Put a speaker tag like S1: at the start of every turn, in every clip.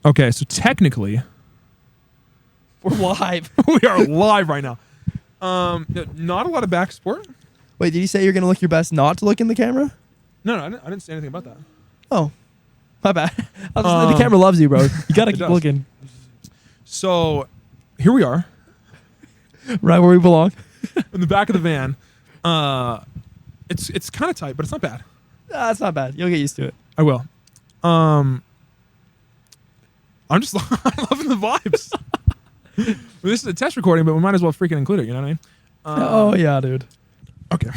S1: Okay, so technically,
S2: we're live.
S1: we are live right now. Not a lot of back support.
S2: Wait, did you say you're going to look your best not to look in the camera?
S1: No, I didn't say anything about that.
S2: Oh, my bad. The camera loves you, bro. You got to keep looking.
S1: So, here we are.
S2: Right where we belong.
S1: In the back of the van. It's kind of tight, but it's not bad.
S2: It's not bad. You'll get used to it.
S1: I will. I'm just I'm loving the vibes. This is a test recording, but we might as well freaking include it. You know what I mean?
S2: Oh yeah, dude.
S1: Okay.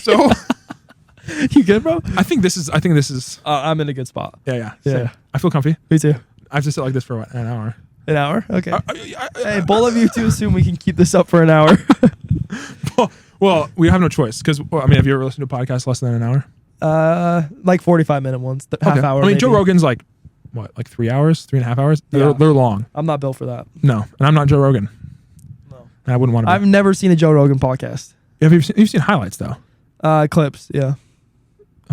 S1: So,
S2: you good, bro?
S1: I think this is.
S2: I'm in a good spot.
S1: Yeah.
S2: Yeah.
S1: I feel comfy.
S2: Me too.
S1: I have to sit like this for an hour.
S2: An hour? Okay. Hey, both of you two assume we can keep this up for an hour.
S1: Well, we have no choice because have you ever listened to a podcast less than an hour?
S2: Like 45-minute ones, half hour.
S1: I mean,
S2: maybe.
S1: Joe Rogan's like 3 hours, 3.5 hours. They're long.
S2: I'm not built for that.
S1: No, and I'm not Joe Rogan.
S2: No,
S1: and I wouldn't want to.
S2: I've never seen a Joe Rogan podcast.
S1: You've seen highlights though.
S2: Clips, yeah.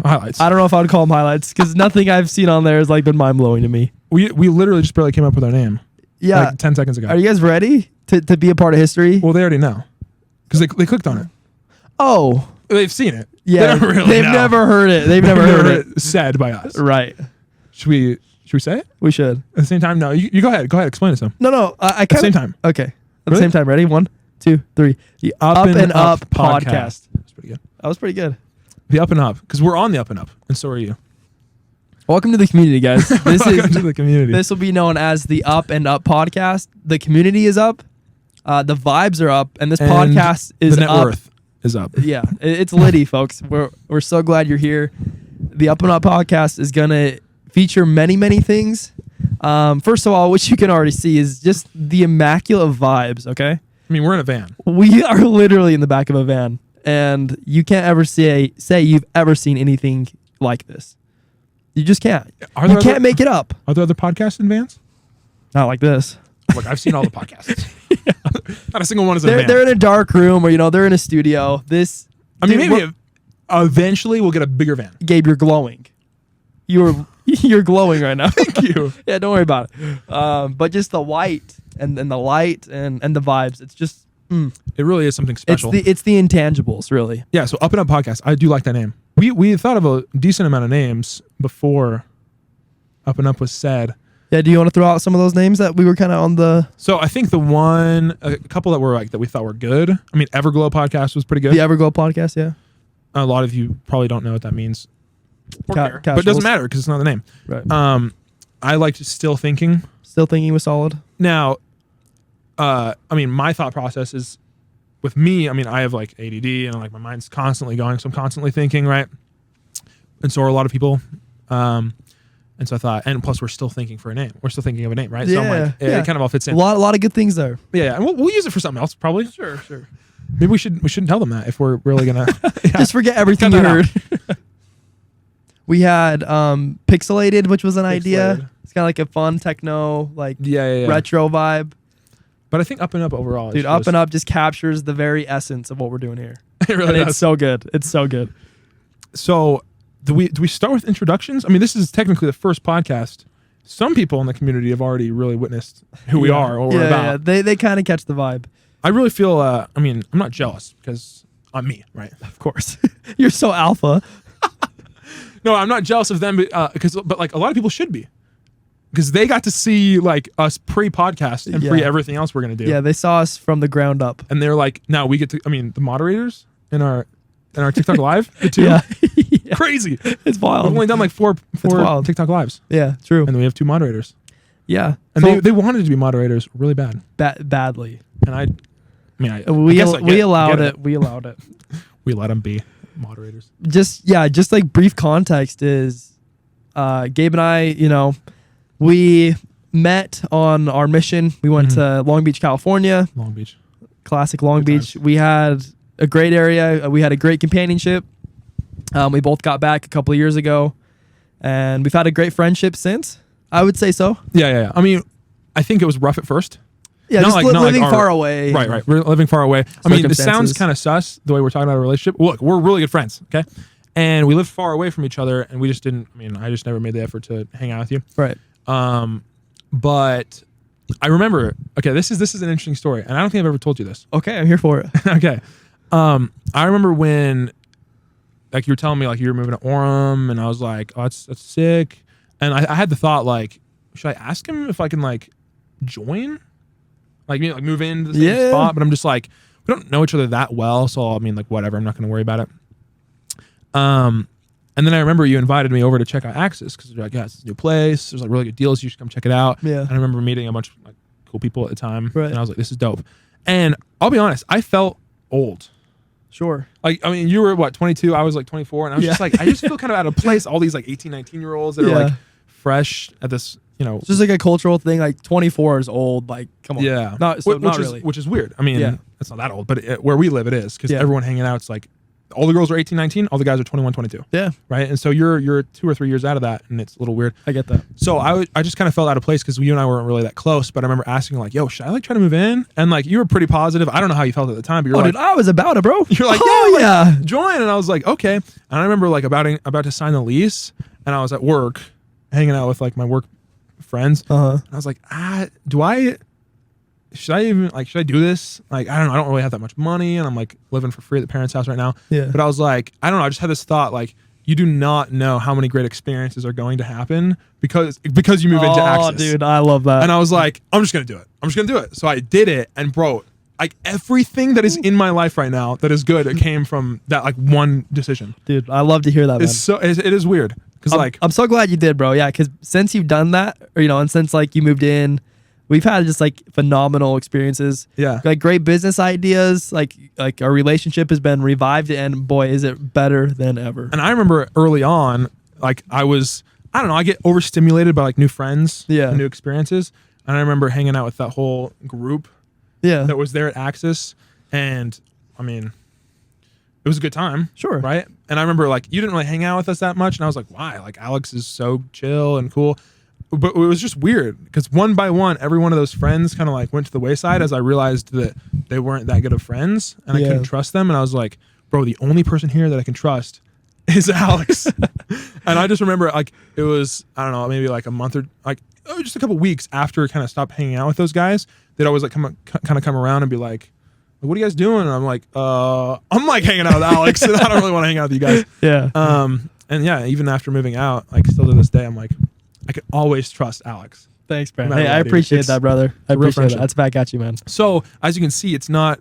S1: Highlights.
S2: I don't know if I would call them highlights because nothing I've seen on there has like been mind blowing to me.
S1: We literally just barely came up with our name.
S2: Yeah,
S1: like 10 seconds ago.
S2: Are you guys ready to be a part of history?
S1: Well, they already know because they clicked on it.
S2: Oh,
S1: they've seen it.
S2: Yeah, they've never heard it. They've never heard it
S1: said by us.
S2: Right.
S1: Should we say it?
S2: We should.
S1: At the same time? No, you go ahead. Go ahead. Explain it to them.
S2: No. At
S1: the same time.
S2: Okay. At
S1: Really?
S2: the same time. Ready? 1, 2, 3. The Up and Up Podcast.
S1: That's pretty good.
S2: That was pretty good.
S1: The Up and Up, because we're on the Up and Up, and so are you.
S2: Welcome to the community, guys.
S1: Welcome to the community.
S2: This will be known as the Up and Up Podcast. The community is up. The vibes are up, and this podcast is
S1: the net
S2: up.
S1: worth is up.
S2: Yeah, it's litty, folks. We're so glad you're here. The Up and Up Podcast is gonna feature many things. First of all, which you can already see is just the immaculate vibes. Okay.
S1: I mean, we're in a van.
S2: We are literally in the back of a van, and you can't ever say you've ever seen anything like this. You just can't. You can't make it up.
S1: Are there other podcasts in vans?
S2: Not like this.
S1: Look, I've seen all the podcasts. Not a single one is in a van.
S2: They're in a dark room, or they're in a studio.
S1: Maybe eventually we'll get a bigger van.
S2: Gabe, you're glowing. You're glowing right now.
S1: Thank you.
S2: Yeah, don't worry about it. But just the white and the light and the vibes. It's just.
S1: It really is something special.
S2: It's the intangibles, really.
S1: Yeah. So Up and Up Podcast. I do like that name. We thought of a decent amount of names before Up and Up was said.
S2: Yeah. Do you want to throw out some of those names that we were kind of on the?
S1: So I think a couple that we thought were good. I mean, Everglow Podcast was pretty good.
S2: The Everglow Podcast, yeah.
S1: A lot of you probably don't know what that means. But it
S2: Casuals.
S1: doesn't matter because it's not the name.
S2: Right.
S1: I liked Still Thinking.
S2: Still Thinking was solid.
S1: Now, my thought process is with me, I have like ADD and like my mind's constantly going, so I'm constantly thinking, right? And so are a lot of people. And so I thought, and plus we're still thinking for a name. We're still thinking of a name, right?
S2: Yeah,
S1: so I'm like, it kind of all fits in.
S2: A lot of good things there.
S1: Yeah, and we'll use it for something else probably. Sure. Maybe we shouldn't tell them that if we're really gonna
S2: just forget everything you heard. We had Pixelated, which was an idea. It's kind of like a fun techno, retro vibe.
S1: But I think Up and Up overall,
S2: dude, Up and Up just captures the very essence of what we're doing here.
S1: It really does.
S2: It's so good. It's so good.
S1: So do we start with introductions? I mean, this is technically the first podcast. Some people in the community have already really witnessed who we are or what we're about.
S2: Yeah, they kind of catch the vibe.
S1: I really feel. I'm not jealous because I'm me, right?
S2: Of course, you're so alpha.
S1: No, I'm not jealous of them, but like a lot of people should be, because they got to see like us pre-podcast and pre everything else we're gonna do.
S2: Yeah, they saw us from the ground up,
S1: and they're like, now we get to. I mean, the moderators in our TikTok live, the two,
S2: yeah.
S1: Crazy.
S2: It's wild.
S1: We've only done like four TikTok lives.
S2: Yeah, true.
S1: And then we have 2 moderators.
S2: Yeah,
S1: and they wanted to be moderators really bad.
S2: Badly.
S1: And
S2: we allowed it. We allowed it.
S1: We let them be moderators.
S2: Just like brief context is, Gabe and I, we met on our mission. We went to Long Beach, California.
S1: Long Beach.
S2: Classic Long Beach. Times. We had a great area. We had a great companionship. We both got back a couple of years ago, and we've had a great friendship since. I would say so.
S1: Yeah. I mean, I think it was rough at first.
S2: Yeah, just living far away.
S1: Right. We're living far away. I mean, this sounds kind of sus, the way we're talking about a relationship. Look, we're really good friends, okay? and we lived far away from each other, and we just didn't. I mean, I just never made the effort to hang out with you.
S2: Right.
S1: But I remember. Okay, this is an interesting story, and I don't think I've ever told you this.
S2: Okay, I'm here for it.
S1: Okay. I remember when, like, you were telling me like you were moving to Orem, and I was like, oh, that's sick, and I had the thought like, should I ask him if I can like join, like move into the same spot? But I'm just like, we don't know each other that well, so I mean, like, whatever. I'm not going to worry about it. And then I remember you invited me over to check out Axis because you're like, yeah, it's a new place. There's like really good deals. You should come check it out.
S2: Yeah.
S1: And I remember meeting a bunch of like cool people at the time,
S2: right.
S1: and I was like, this is dope. And I'll be honest, I felt old.
S2: Sure.
S1: Like, I mean, you were what, 22? I was like 24, and I was just like, I just feel kind of out of place. All these like 18, 19-year-olds that are like fresh at this, It's
S2: just like a cultural thing. Like 24 is old. Like, come on.
S1: Yeah.
S2: Not really.
S1: Which is weird. I mean, it's not that old, but where we live, it is, because everyone hanging out, it's like all the girls are 18, 19, all the guys are 21, 22.
S2: Yeah.
S1: Right. And so you're 2 or 3 years out of that, and it's a little weird.
S2: I get that.
S1: So I just kind of felt out of place because you and I weren't really that close. But I remember asking like, yo, should I like try to move in? And like, you were pretty positive. I don't know how you felt at the time, but you're like,
S2: dude, I was about it, bro.
S1: You're like, join. And I was like, okay. And I remember like about to sign the lease, and I was at work hanging out with like my work friends. And I was like, should I do this? Like, I don't really have that much money, and I'm like living for free at the parents' house right now.
S2: Yeah.
S1: But I was like, I don't know. I just had this thought, like, you do not know how many great experiences are going to happen because you move into Axis.
S2: Oh, dude, I love that.
S1: And I was like, I'm just going to do it. So I did it, and bro, like everything that is in my life right now that is good, it came from that like one decision.
S2: Dude, I love to hear that, man.
S1: It is weird. Cause
S2: I'm so glad you did, bro. Yeah. Cause since you've done that, or, and since like you moved in, we've had just like phenomenal experiences.
S1: Yeah.
S2: Like great business ideas. Like our relationship has been revived, and boy, is it better than ever.
S1: And I remember early on, like I get overstimulated by like new friends, and new experiences. And I remember hanging out with that whole group that was there at Axis. And I mean, it was a good time.
S2: Sure.
S1: Right. And I remember like, you didn't really hang out with us that much. And I was like, why? Like Alex is so chill and cool. But it was just weird because one by one, every one of those friends kind of like went to the wayside as I realized that they weren't that good of friends, and I couldn't trust them. And I was like, bro, the only person here that I can trust is Alex. And I just remember like, it was, I don't know, maybe like a month or like just a couple weeks after kind of stopped hanging out with those guys, they'd always like come around and be like, what are you guys doing? And I'm like hanging out with Alex, and I don't really want to hang out with you guys.
S2: Yeah.
S1: And yeah, even after moving out, like still to this day, I'm like, I can always trust Alex.
S2: Thanks, man. Hey, I appreciate that, brother. I appreciate it. That's back at you, man.
S1: So as you can see, it's not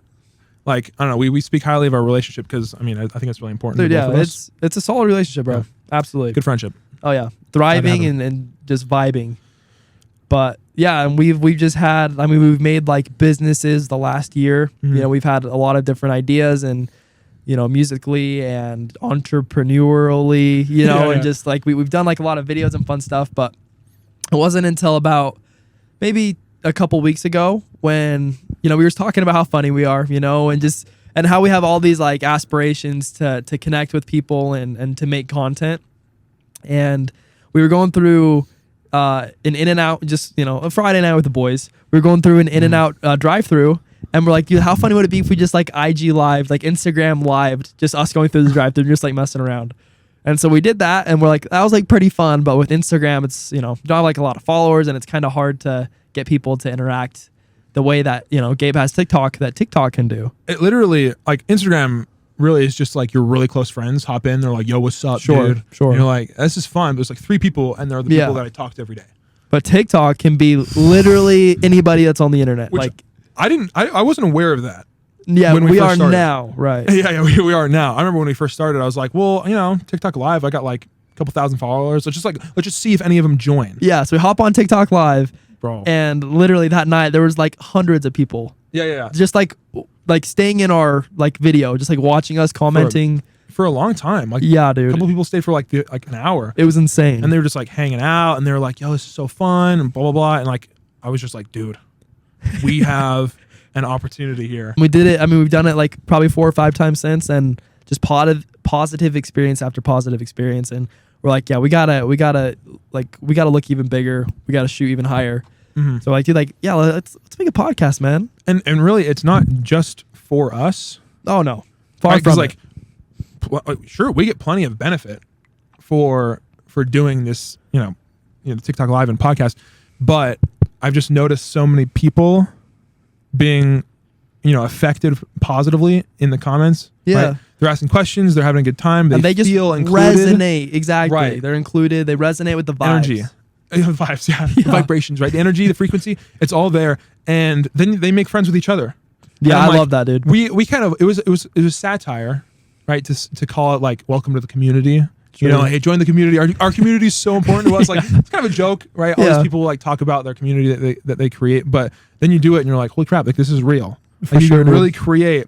S1: like, I don't know, we speak highly of our relationship because I mean, I think it's really important.
S2: Dude, yeah, it's a solid relationship, bro. Yeah. Absolutely.
S1: Good friendship.
S2: Oh yeah. Thriving and just vibing. But yeah, and we've just had, I mean, we've made like businesses the last year.
S1: Mm-hmm.
S2: We've had a lot of different ideas, and musically and entrepreneurially, and just like we've done like a lot of videos and fun stuff. But it wasn't until about maybe a couple weeks ago when, we were talking about how funny we are, and how we have all these like aspirations to connect with people and to make content. And we were going through an In-N-Out, just, a Friday night with the boys. We were going through an In-N-Out drive-through. And we're like, dude, how funny would it be if we just like IG live, like Instagram live, just us going through the drive-through, just like messing around. And so we did that, and we're like, that was like pretty fun. But with Instagram, it's, you don't have like a lot of followers, and it's kind of hard to get people to interact the way that, Gabe has TikTok can do.
S1: It literally, like Instagram really is just like your really close friends hop in. They're like, yo, what's up, dude? Sure. And you're like, this is fun. But it's like 3 people, and they're the people that I talk to every day. But
S2: TikTok can be literally anybody that's on the internet.
S1: I wasn't aware of that.
S2: Yeah, when we are now, right?
S1: Yeah, we are now. I remember when we first started, I was like, well, TikTok Live, I got like a couple thousand followers. Let's just see if any of them join.
S2: Yeah, so we hop on TikTok Live,
S1: bro,
S2: and literally that night there was like hundreds of people.
S1: Yeah.
S2: Just like staying in our like video, just like watching us, commenting
S1: for a long time. Like,
S2: yeah, dude.
S1: A couple people stayed for like an hour.
S2: It was insane,
S1: and they were just like hanging out, and they were like, yo, this is so fun, and blah blah blah, and like I was just like, dude, we have an opportunity here.
S2: We did it. I mean, we've done it like probably 4 or 5 times since, and just positive experience after positive experience. And we're like, yeah, we gotta look even bigger. We gotta shoot even higher. Mm-hmm. So like, let's make a podcast, man.
S1: And really, it's not just for us.
S2: Oh no, far from
S1: like, sure, we get plenty of benefit for doing this, TikTok live and podcast, but I've just noticed so many people being, affected positively in the comments.
S2: Yeah.
S1: Right? They're asking questions. They're having a good time.
S2: And they just
S1: feel included.
S2: resonate. Exactly.
S1: Right.
S2: They're included. They resonate with the vibes.
S1: Energy. Vibes, yeah. The vibrations, right? The energy, the frequency, it's all there. And then they make friends with each other.
S2: Yeah, I love that, dude.
S1: We kind of, it was satire, right? To call it like, welcome to the community.
S2: Sure.
S1: Hey, join the community. Our community is so important to us. Like, it's kind of a joke, right? All these people like talk about their community that they create, but then you do it and you're like, holy crap, like this is real.
S2: For
S1: like, you
S2: sure,
S1: can
S2: dude.
S1: really create.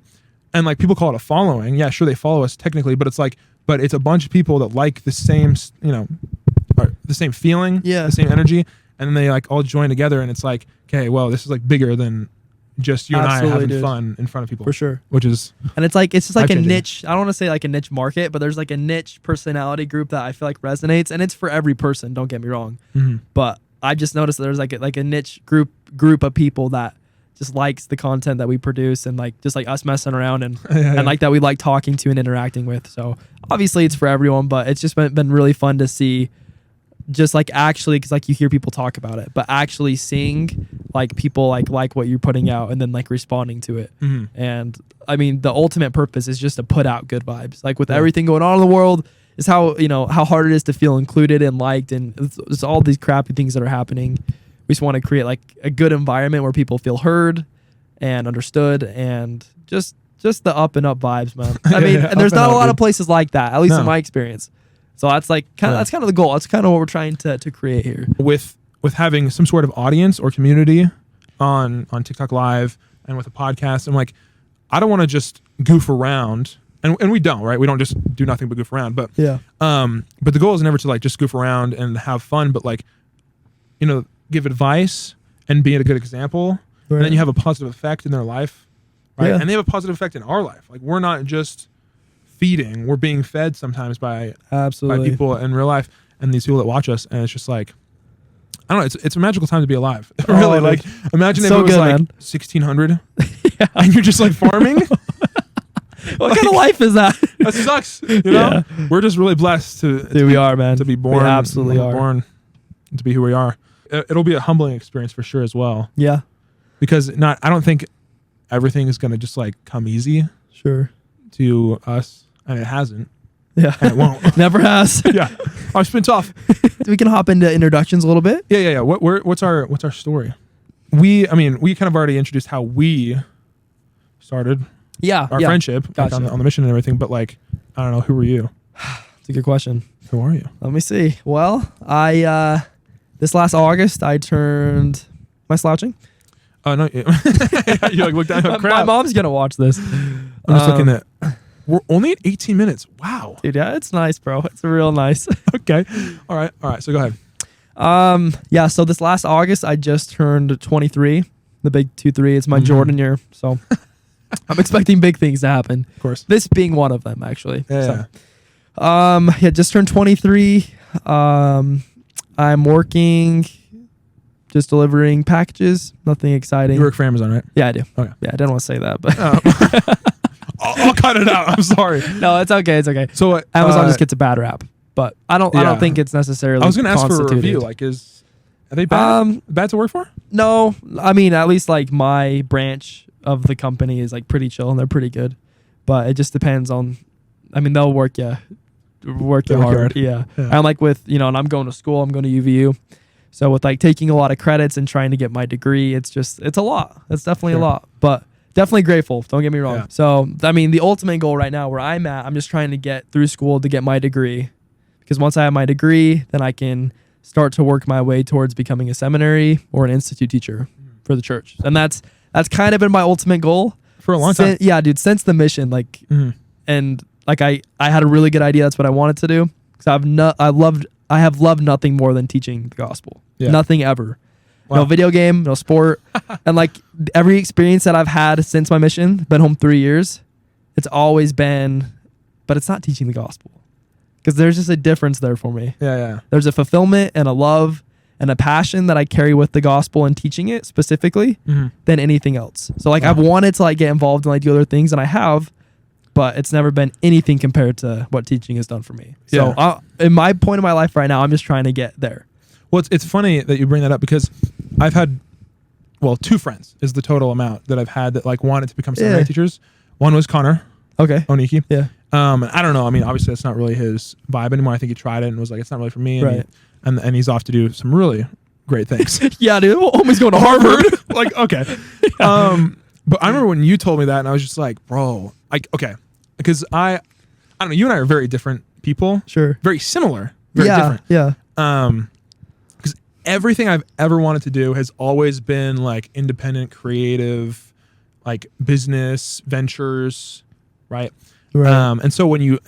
S1: And like people call it a following. Yeah, sure, they follow us technically, but it's a bunch of people that like the same, or the same feeling, the same energy, and then they like all join together, and it's like, okay, well, this is like bigger than just you and I having fun in front of people.
S2: For sure.
S1: Which is,
S2: and it's just like a
S1: life-changing.
S2: niche. I don't want to say like a niche market, but there's like a niche personality group that I feel like resonates, and it's for every person. Don't get me wrong, but I just noticed that there's like a niche group of people that just likes the content that we produce, and like just like us messing around and and like that we like talking to and interacting with. So obviously it's for everyone, but it's just been really fun to see, just like actually, because like you hear people talk about it, but actually seeing like people like what you're putting out and then like responding to it. And I mean, the ultimate purpose is just to put out good vibes. Like with everything going on in the world, is how how hard it is to feel included and liked, and it's all these crappy things that are happening. We just want to create like a good environment where people feel heard and understood, and just the up and up vibes, man. I mean, and there's not a lot of places like that, at least in my experience. So that's like that's kind of the goal. That's kind of what we're trying to create here. With
S1: having some sort of audience or community on TikTok Live and with a podcast, I'm like, I don't want to just goof around, and we don't, right? We don't just do nothing but goof around, but but the goal is never to like just goof around and have fun, but like, give advice and be a good example, and then you have a positive effect in their life, right? And they have a positive effect in our life. Like, we're not just feeding, we're being fed sometimes by people in real life, and these people that watch us, and it's just like, I don't know, it's a magical time to be alive. Really, like, imagine if it was like 1600 and you're just like farming.
S2: What kind of life is that?
S1: That sucks. We're just really blessed
S2: we are, man,
S1: to be born.
S2: We absolutely are
S1: born to be who we are. It'll be a humbling experience for sure as well.
S2: Yeah,
S1: because I don't think everything is going to just like come easy.
S2: Sure.
S1: To us, and it hasn't.
S2: Yeah,
S1: and it won't.
S2: Never has.
S1: Yeah, it's been tough.
S2: We can hop into introductions a little bit.
S1: Yeah. What's our story? We kind of already introduced how we started.
S2: Yeah,
S1: our friendship,
S2: gotcha.
S1: Like on the mission and everything. But like, I don't know, who were you?
S2: It's a good question.
S1: Who are you?
S2: Let me see. Well, I this last August I turned. Am I slouching?
S1: Oh no, you like looked down. Oh, crap.
S2: My mom's gonna watch this.
S1: I'm just looking at. We're only at 18 minutes. Wow,
S2: dude. Yeah, it's nice, bro. It's real nice.
S1: Okay. All right. So go ahead.
S2: Yeah. So this last August I just turned 23. The big 23. It's my Jordan year. So I'm expecting big things to happen.
S1: Of course.
S2: This being one of them, actually.
S1: Yeah.
S2: So, just turned 23. I'm working, just delivering packages. Nothing exciting.
S1: You work for Amazon, right?
S2: Yeah, I do.
S1: Okay.
S2: Yeah, I didn't want to say that, but
S1: I'll cut it out. I'm sorry.
S2: No, it's okay. It's okay.
S1: So
S2: Amazon just gets a bad rap, but I don't think it's necessarily.
S1: I was going to ask for a review. Like, are they bad? Bad to work for?
S2: No, I mean, at least like my branch of the company is like pretty chill and they're pretty good, but it just depends on. I mean, they'll work you hard. Yeah. And like with and I'm going to school. I'm going to UVU, so with like taking a lot of credits and trying to get my degree, it's a lot. It's definitely a lot, but definitely grateful. Don't get me wrong. Yeah. So I mean, the ultimate goal right now, where I'm at, I'm just trying to get through school to get my degree, because once I have my degree, then I can start to work my way towards becoming a seminary or an institute teacher for the church, and that's kind of been my ultimate goal
S1: for a long time.
S2: Yeah, dude. Since the mission, like, and like I had a really good idea. That's what I wanted to do, because I have loved nothing more than teaching the gospel. Yeah. Nothing ever. Wow. No video game, no sport, and like every experience that I've had since my mission, been home 3 years, it's always been, but it's not teaching the gospel, because there's just a difference there for me.
S1: Yeah.
S2: There's a fulfillment and a love and a passion that I carry with the gospel and teaching it specifically than anything else. So like I've wanted to like get involved and like do other things, and I have, but it's never been anything compared to what teaching has done for me.
S1: Yeah.
S2: So in my point of my life right now, I'm just trying to get there.
S1: Well, it's funny that you bring that up because I've had, 2 friends is the total amount that I've had that like wanted to become seminary teachers. One was Connor.
S2: Okay.
S1: Oniki.
S2: Yeah.
S1: And I don't know. I mean, obviously that's not really his vibe anymore. I think he tried it and was like, it's not really for me. And,
S2: Right.
S1: and he's off to do some really great things.
S2: Yeah, dude. Homie's going to Harvard.
S1: Like, okay. But I remember when you told me that and I was just like, bro, okay. Because I don't know, you and I are very different people.
S2: Sure.
S1: Very similar. Very different.
S2: Yeah.
S1: Because everything I've ever wanted to do has always been like independent, creative, like business ventures, right?
S2: Right.
S1: And so when you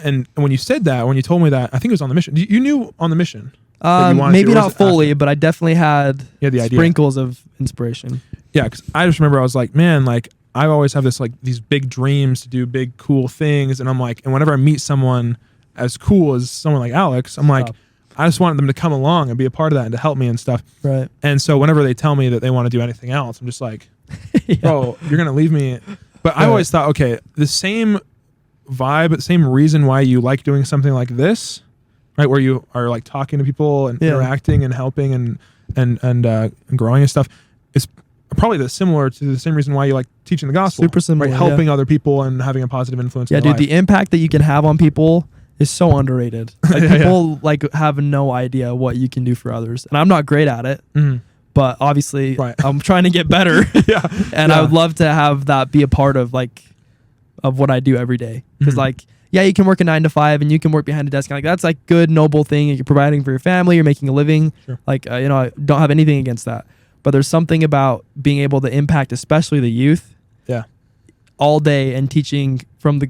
S1: said that, when you told me that, I think it was on the mission. You knew on the mission. That you wanted
S2: Maybe
S1: to,
S2: not fully, but I definitely had
S1: the idea.
S2: sprinkles of inspiration.
S1: Yeah, because I just remember I was like, man, like I always have this like these big dreams to do big cool things, and I'm like, and whenever I meet someone as cool as someone like Alex, I'm like, I just want them to come along and be a part of that and to help me and stuff.
S2: Right.
S1: And so whenever they tell me that they want to do anything else, I'm just like, bro, you're gonna leave me. But I always thought, okay, the same vibe, the same reason why you like doing something like this, right, where you are like talking to people and interacting and helping and growing and stuff, is probably similar to the same reason why you like teaching the gospel.
S2: Super similar,
S1: right? Helping other people and having a positive influence.
S2: Yeah,
S1: in their
S2: dude,
S1: life.
S2: the impact that you can have on people is so underrated. Like people like have no idea what you can do for others, and I'm not great at it. But obviously, I'm trying to get better. And I would love to have that be a part of what I do every day. Because you can work a 9 to 5 and you can work behind a desk. And that's like good, noble thing. You're providing for your family. You're making a living.
S1: Sure.
S2: I don't have anything against that. But there's something about being able to impact, especially the youth, all day and teaching from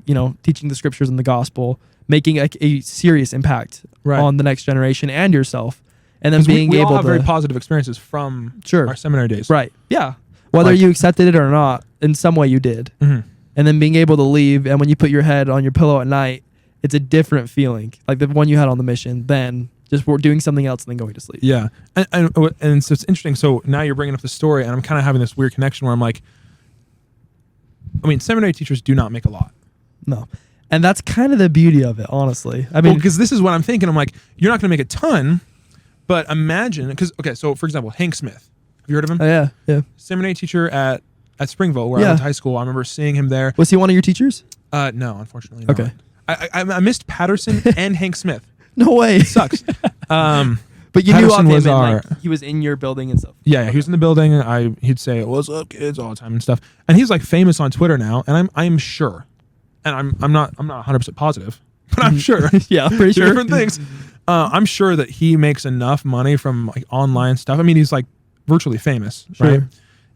S2: teaching the scriptures and the gospel, making a serious impact on the next generation and yourself. And then being
S1: we
S2: able
S1: all have
S2: to
S1: very positive experiences from our seminary days.
S2: Right. Yeah. Whether you accepted it or not, in some way you did. And then being able to leave, and when you put your head on your pillow at night, it's a different feeling, like the one you had on the mission, than just doing something else and then going to sleep. Yeah.
S1: And so it's interesting. So now you're bringing up the story, and I'm kind of having this weird connection where I'm like, I mean, seminary teachers do not make a lot.
S2: No. And that's kind of the beauty of it, honestly. I mean,
S1: because this is what I'm thinking. I'm like, you're not going to make a ton. But imagine, so for example, Hank Smith. Have you heard of him?
S2: Oh, yeah.
S1: Seminary teacher at Springville, where I went to high school. I remember seeing him there.
S2: Was he one of your teachers?
S1: No, unfortunately not.
S2: Okay.
S1: I missed Patterson and Hank Smith.
S2: No way.
S1: It sucks.
S2: But you
S1: Patterson
S2: knew of
S1: was
S2: him and he was in your building and stuff.
S1: Yeah, he was in the building. And he'd say, "What's up, kids?" all the time and stuff. And he's like famous on Twitter now. And I'm sure, and I'm not 100% positive, but I'm sure.
S2: Yeah, pretty sure.
S1: Different things. I'm sure that he makes enough money from like online stuff. I mean, he's like virtually famous, right?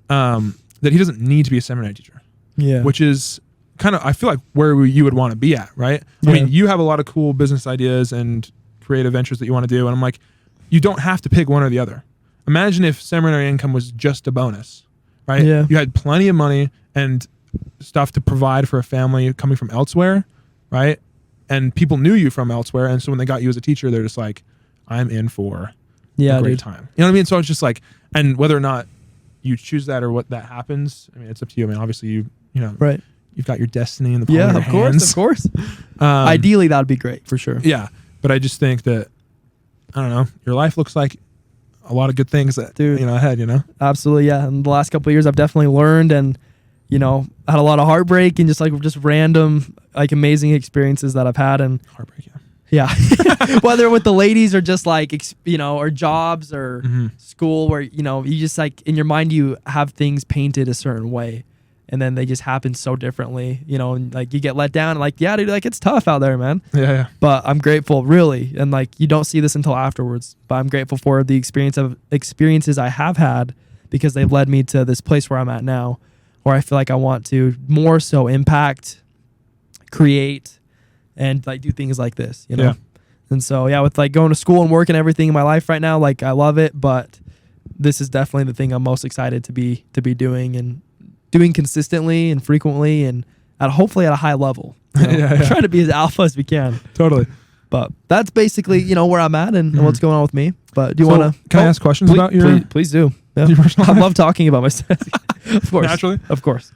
S1: That he doesn't need to be a seminary teacher.
S2: Yeah.
S1: Which is kind of, I feel like, where you would want to be at, right? I mean, you have a lot of cool business ideas and creative ventures that you want to do. And I'm like, you don't have to pick one or the other. Imagine if seminary income was just a bonus, right?
S2: Yeah.
S1: You had plenty of money and stuff to provide for a family coming from elsewhere, right? And people knew you from elsewhere. And so when they got you as a teacher, they're just like, I'm in for a great time. You know what I mean? So it's just like, and whether or not you choose that or what that happens, I mean, it's up to you. I mean, obviously you've got your destiny in the palm of your hands.
S2: Of course. Ideally, that would be great for sure.
S1: Yeah. But I just think that, I don't know, your life looks like a lot of good things that, ahead,
S2: Absolutely. Yeah. And the last couple of years I've definitely learned and, had a lot of heartbreak and just random, like amazing experiences that I've had. And
S1: heartbreak.
S2: Yeah. Whether with the ladies or just like, or jobs or school where, you just like in your mind, you have things painted a certain way and then they just happen so differently, and like you get let down and like, yeah, dude, like it's tough out there, man.
S1: Yeah.
S2: But I'm grateful really. And like, you don't see this until afterwards, but I'm grateful for the experiences I have had because they've led me to this place where I'm at now, where I feel like I want to more so impact, create, and like do things like this,
S1: Yeah.
S2: And so, with like going to school and work and everything in my life right now, like I love it, but this is definitely the thing I'm most excited to be doing and doing consistently and frequently and hopefully at a high level. We're trying to be as alpha as we can.
S1: Totally.
S2: But that's basically, where I'm at and what's going on with me. But do you want to?
S1: Can I ask questions about your?
S2: Please do. Yeah.
S1: Your personal
S2: I
S1: life?
S2: love talking about myself. Of course.
S1: Naturally.
S2: Of course.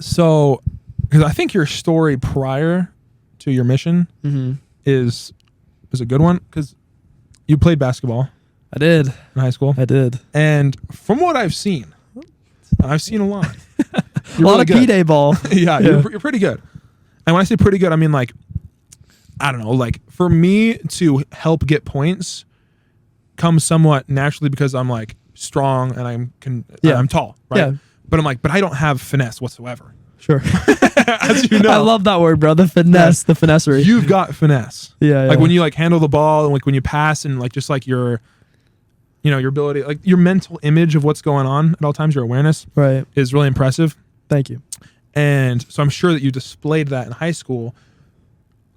S1: So because I think your story prior to your mission is a good one, because you played basketball.
S2: I did.
S1: In high school.
S2: I did.
S1: And from what I've seen, and I've seen a lot.
S2: A lot of P-Day ball.
S1: Yeah. You're pretty good. And when I say pretty good, I mean, like, I don't know, like, for me to help get points comes somewhat naturally because I'm like strong and I'm tall, right?
S2: Yeah.
S1: But I'm like, but I don't have finesse whatsoever.
S2: Sure.
S1: As you know.
S2: I love that word, bro. The finesse, the finessery.
S1: You've got finesse.
S2: Yeah.
S1: Like when you like handle the ball and like when you pass and like just like your ability, like your mental image of what's going on at all times, your awareness is really impressive.
S2: Thank you.
S1: And so I'm sure that you displayed that in high school.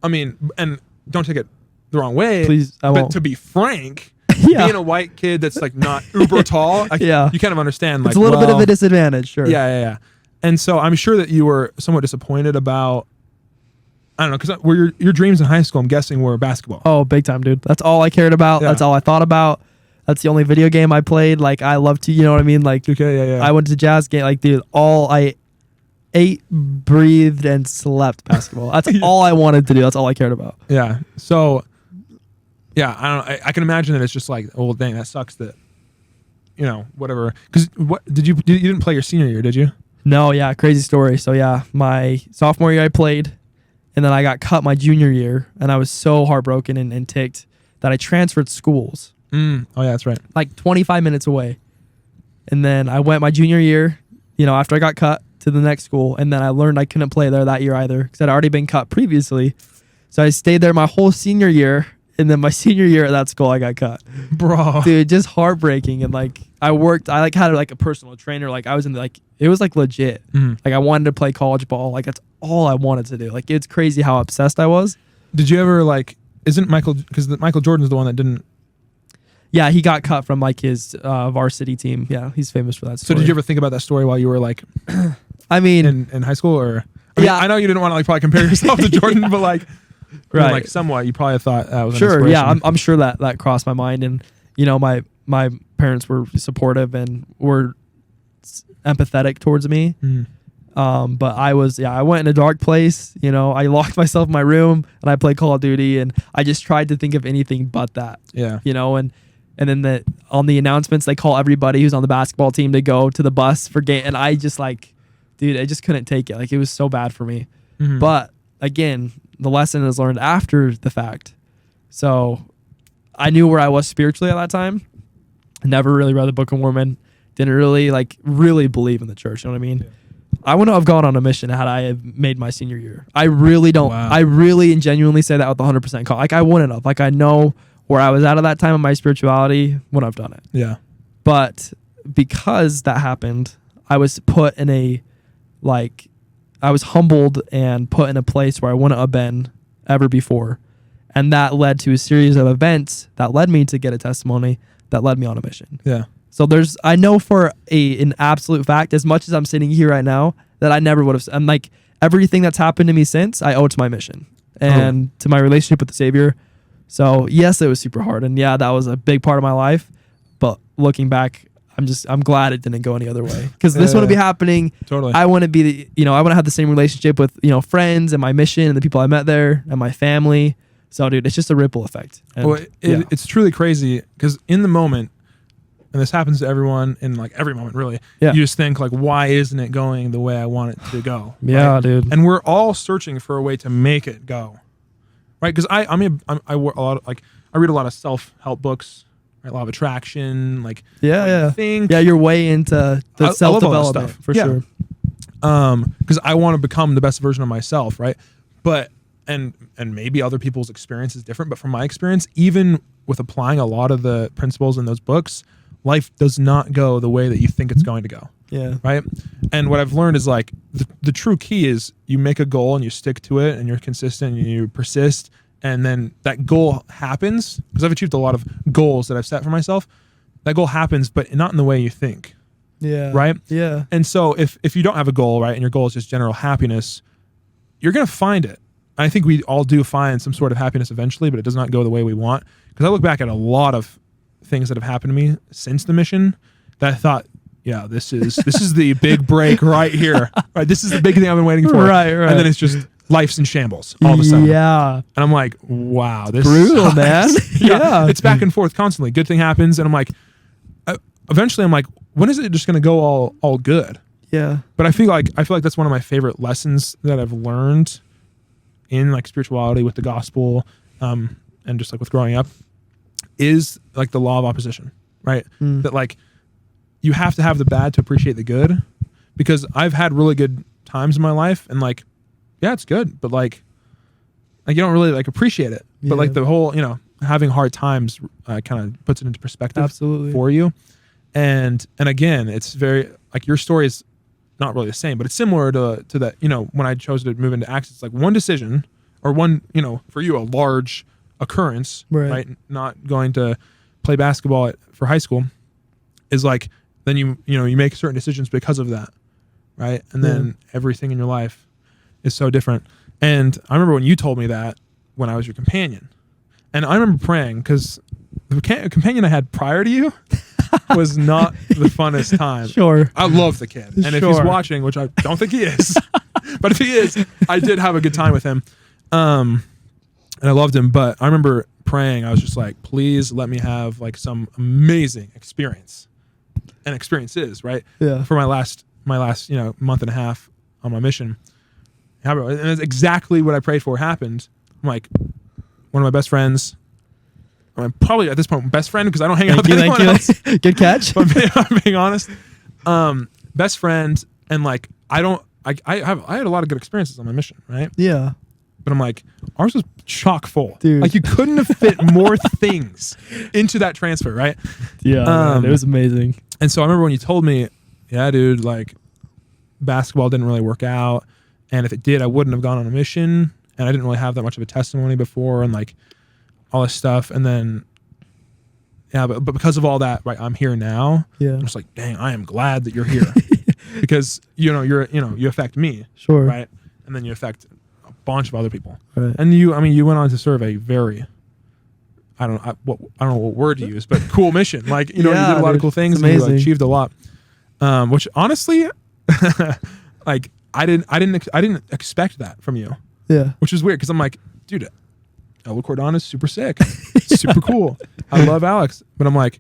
S1: I mean, and don't take it the wrong way.
S2: Please, I won't.
S1: But to be frank, being a white kid that's like not uber tall, you kind of understand. Like,
S2: it's a little bit of a disadvantage, sure.
S1: Yeah. And so I'm sure that you were somewhat disappointed about, I don't know, because were your dreams in high school, I'm guessing, were basketball.
S2: Oh, big time, dude. That's all I cared about. Yeah. That's all I thought about. That's the only video game I played. Like, I love to, you know what I mean? Like,
S1: okay, yeah.
S2: I went to jazz game. Like, dude, I ate, breathed, and slept basketball. That's all I wanted to do. That's all I cared about.
S1: Yeah. So, yeah, I can imagine that it's just like, oh, dang, that sucks that, whatever. Because you didn't play your senior year, did you?
S2: No, yeah, crazy story. So, yeah, my sophomore year I played, and then I got cut my junior year, and I was so heartbroken and ticked that I transferred schools.
S1: Oh, yeah, that's right.
S2: Like 25 minutes away. And then I went my junior year, after I got cut, to the next school, and then I learned I couldn't play there that year either because I'd already been cut previously. So I stayed there my whole senior year, and then my senior year at that school I got cut.
S1: Bro.
S2: Dude, just heartbreaking. And like I had like a personal trainer. Like I was in like, it was like legit. Like I wanted to play college ball. Like that's all I wanted to do. Like it's crazy how obsessed I was.
S1: Did you ever like, isn't Michael, because Michael Jordan's the one that didn't.
S2: Yeah, he got cut from like his varsity team. Yeah, he's famous for that story.
S1: So did you ever think about that story while you were like,
S2: I mean,
S1: in high school, or I know you didn't want to like probably compare yourself to Jordan, but like, right, like somewhat, you probably thought that was
S2: sure. Yeah, I'm sure that crossed my mind, and my parents were supportive and were empathetic towards me. But I went in a dark place. I locked myself in my room and I played Call of Duty, and I just tried to think of anything but that.
S1: Yeah.
S2: And then on the announcements, they call everybody who's on the basketball team to go to the bus for game. And I just like, dude, I just couldn't take it. Like it was so bad for me. But again, the lesson is learned after the fact. So I knew where I was spiritually at that time. I never really read the Book of Mormon. Didn't really believe in the church. You know what I mean? Yeah. I wouldn't have gone on a mission had I have made my senior year. I really don't. Wow. I really and genuinely say that with 100% call. Like I wouldn't have. Like I know where I was at that time in my spirituality when I've done it.
S1: Yeah.
S2: But because that happened, I was put in I was humbled and put in a place where I wouldn't have been ever before. And that led to a series of events that led me to get a testimony that led me on a mission.
S1: Yeah.
S2: So I know for an absolute fact, as much as I'm sitting here right now, that I never would have. I'm like, everything that's happened to me since, I owe to my mission and to my relationship with the Savior. So yes, it was super hard, and yeah, that was a big part of my life. But looking back, I'm glad it didn't go any other way, because this wouldn't be happening.
S1: Totally.
S2: I wouldn't be I wouldn't have the same relationship with friends and my mission and the people I met there and my family. So dude, it's just a ripple effect. And,
S1: it's truly crazy, because in the moment, and this happens to everyone in like every moment really, you just think like, why isn't it going the way I want it to go?
S2: Yeah,
S1: right?
S2: dude.
S1: And we're all searching for a way to make it go. Right, because I work a lot of, like, I read a lot of self-help books, right? A lot of attraction, like
S2: you're way into the self-development for sure.
S1: Because I want to become the best version of myself, right? But and maybe other people's experience is different, but from my experience, even with applying a lot of the principles in those books, life does not go the way that you think it's going to go.
S2: Yeah.
S1: Right. And what I've learned is like the true key is you make a goal and you stick to it and you're consistent and you persist, and then that goal happens, because I've achieved a lot of goals that I've set for myself. That goal happens, but not in the way you think.
S2: Yeah.
S1: Right.
S2: Yeah.
S1: And so if you don't have a goal, right, and your goal is just general happiness, you're going to find it. I think we all do find some sort of happiness eventually, but it does not go the way we want. Because I look back at a lot of things that have happened to me since the mission that I thought, yeah, this is the big break right here. Right, this is the big thing I've been waiting for.
S2: Right.
S1: And then it's just life's in shambles all of a sudden.
S2: Yeah.
S1: And I'm like, wow, this
S2: Brutal,
S1: sucks.
S2: man. Yeah.
S1: It's back and forth constantly. Good thing happens, and I'm like, eventually, I'm like, when is it just going to go all good?
S2: Yeah.
S1: But I feel like that's one of my favorite lessons that I've learned in like spirituality with the gospel, and just like with growing up, is like the law of opposition, right? That like you have to have the bad to appreciate the good, because I've had really good times in my life, and like, yeah, it's good, but like you don't really like appreciate it. But like the whole, having hard times kind of puts it into perspective.
S2: Absolutely.
S1: For you. And again, it's very like your story is not really the same, but it's similar to that, when I chose to move into Acts, it's like one decision or one, for you, a large occurrence, right? Not going to play basketball for high school is like, then you make certain decisions because of that. Right. And then everything in your life is so different. And I remember when you told me that when I was your companion, and I remember praying, because the companion I had prior to you was not the funnest time.
S2: Sure.
S1: I love the kid. And if he's watching, which I don't think he is, but if he is, I did have a good time with him. And I loved him. But I remember praying, I was just like, please let me have like some amazing experience. And experiences, right?
S2: Yeah.
S1: For my last month and a half on my mission. And it's exactly what I prayed for happened. I'm like, one of my best friends, I'm probably at this point best friend because I don't hang out with anyone else.
S2: Good catch.
S1: I'm being honest. Best friend, and like I had a lot of good experiences on my mission, right?
S2: Yeah.
S1: But I'm like, ours was chock full.
S2: Dude.
S1: Like you couldn't have fit more things into that transfer, right?
S2: Yeah. Man, it was amazing.
S1: And so I remember when you told me, yeah, dude, like basketball didn't really work out. And if it did, I wouldn't have gone on a mission. And I didn't really have that much of a testimony before and like all this stuff. And then, yeah, but because of all that, right, I'm here now.
S2: Yeah.
S1: I'm just like, dang, I am glad that you're here because, you affect me.
S2: Sure.
S1: Right. And then you affect a bunch of other people.
S2: Right.
S1: And you went on to serve a very, I don't know what word to use, but cool mission. Like, you did a lot of cool things and you achieved a lot. Which honestly, like I didn't expect that from you.
S2: Yeah.
S1: Which is weird because I'm like, dude, El Cordon is super sick. Super cool. I love Alex. But I'm like,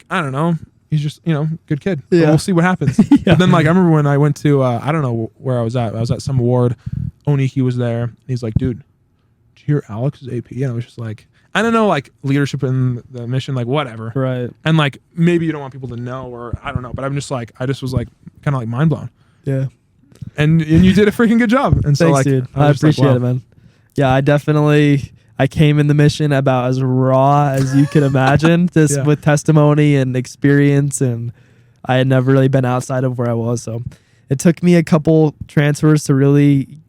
S1: I don't know. He's just, good kid.
S2: Yeah.
S1: But we'll see what happens. But then like I remember when I went to I don't know where I was at. I was at some award. Oniki was there. And he's like, dude, did you hear Alex's AP? And I was just like, I don't know, like leadership in the mission, like whatever.
S2: Right.
S1: And like maybe you don't want people to know, or I don't know, but I'm just like, I just was like kind of like mind blown.
S2: Yeah.
S1: And you did a freaking good job. And so
S2: thanks,
S1: like,
S2: dude. I appreciate it, man. Yeah, I came in the mission about as raw as you could imagine, just with testimony and experience, and I had never really been outside of where I was. So it took me a couple transfers to really,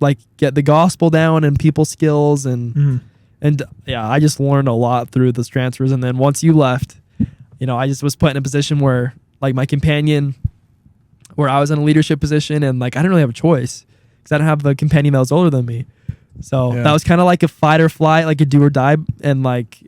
S2: like get the gospel down and people skills and yeah, I just learned a lot through those transfers. And then once you left, I just was put in a position where like my companion, where I was in a leadership position, and like I didn't really have a choice because I didn't have a companion that was older than me. So that was kind of like a fight or flight, like a do or die. And like,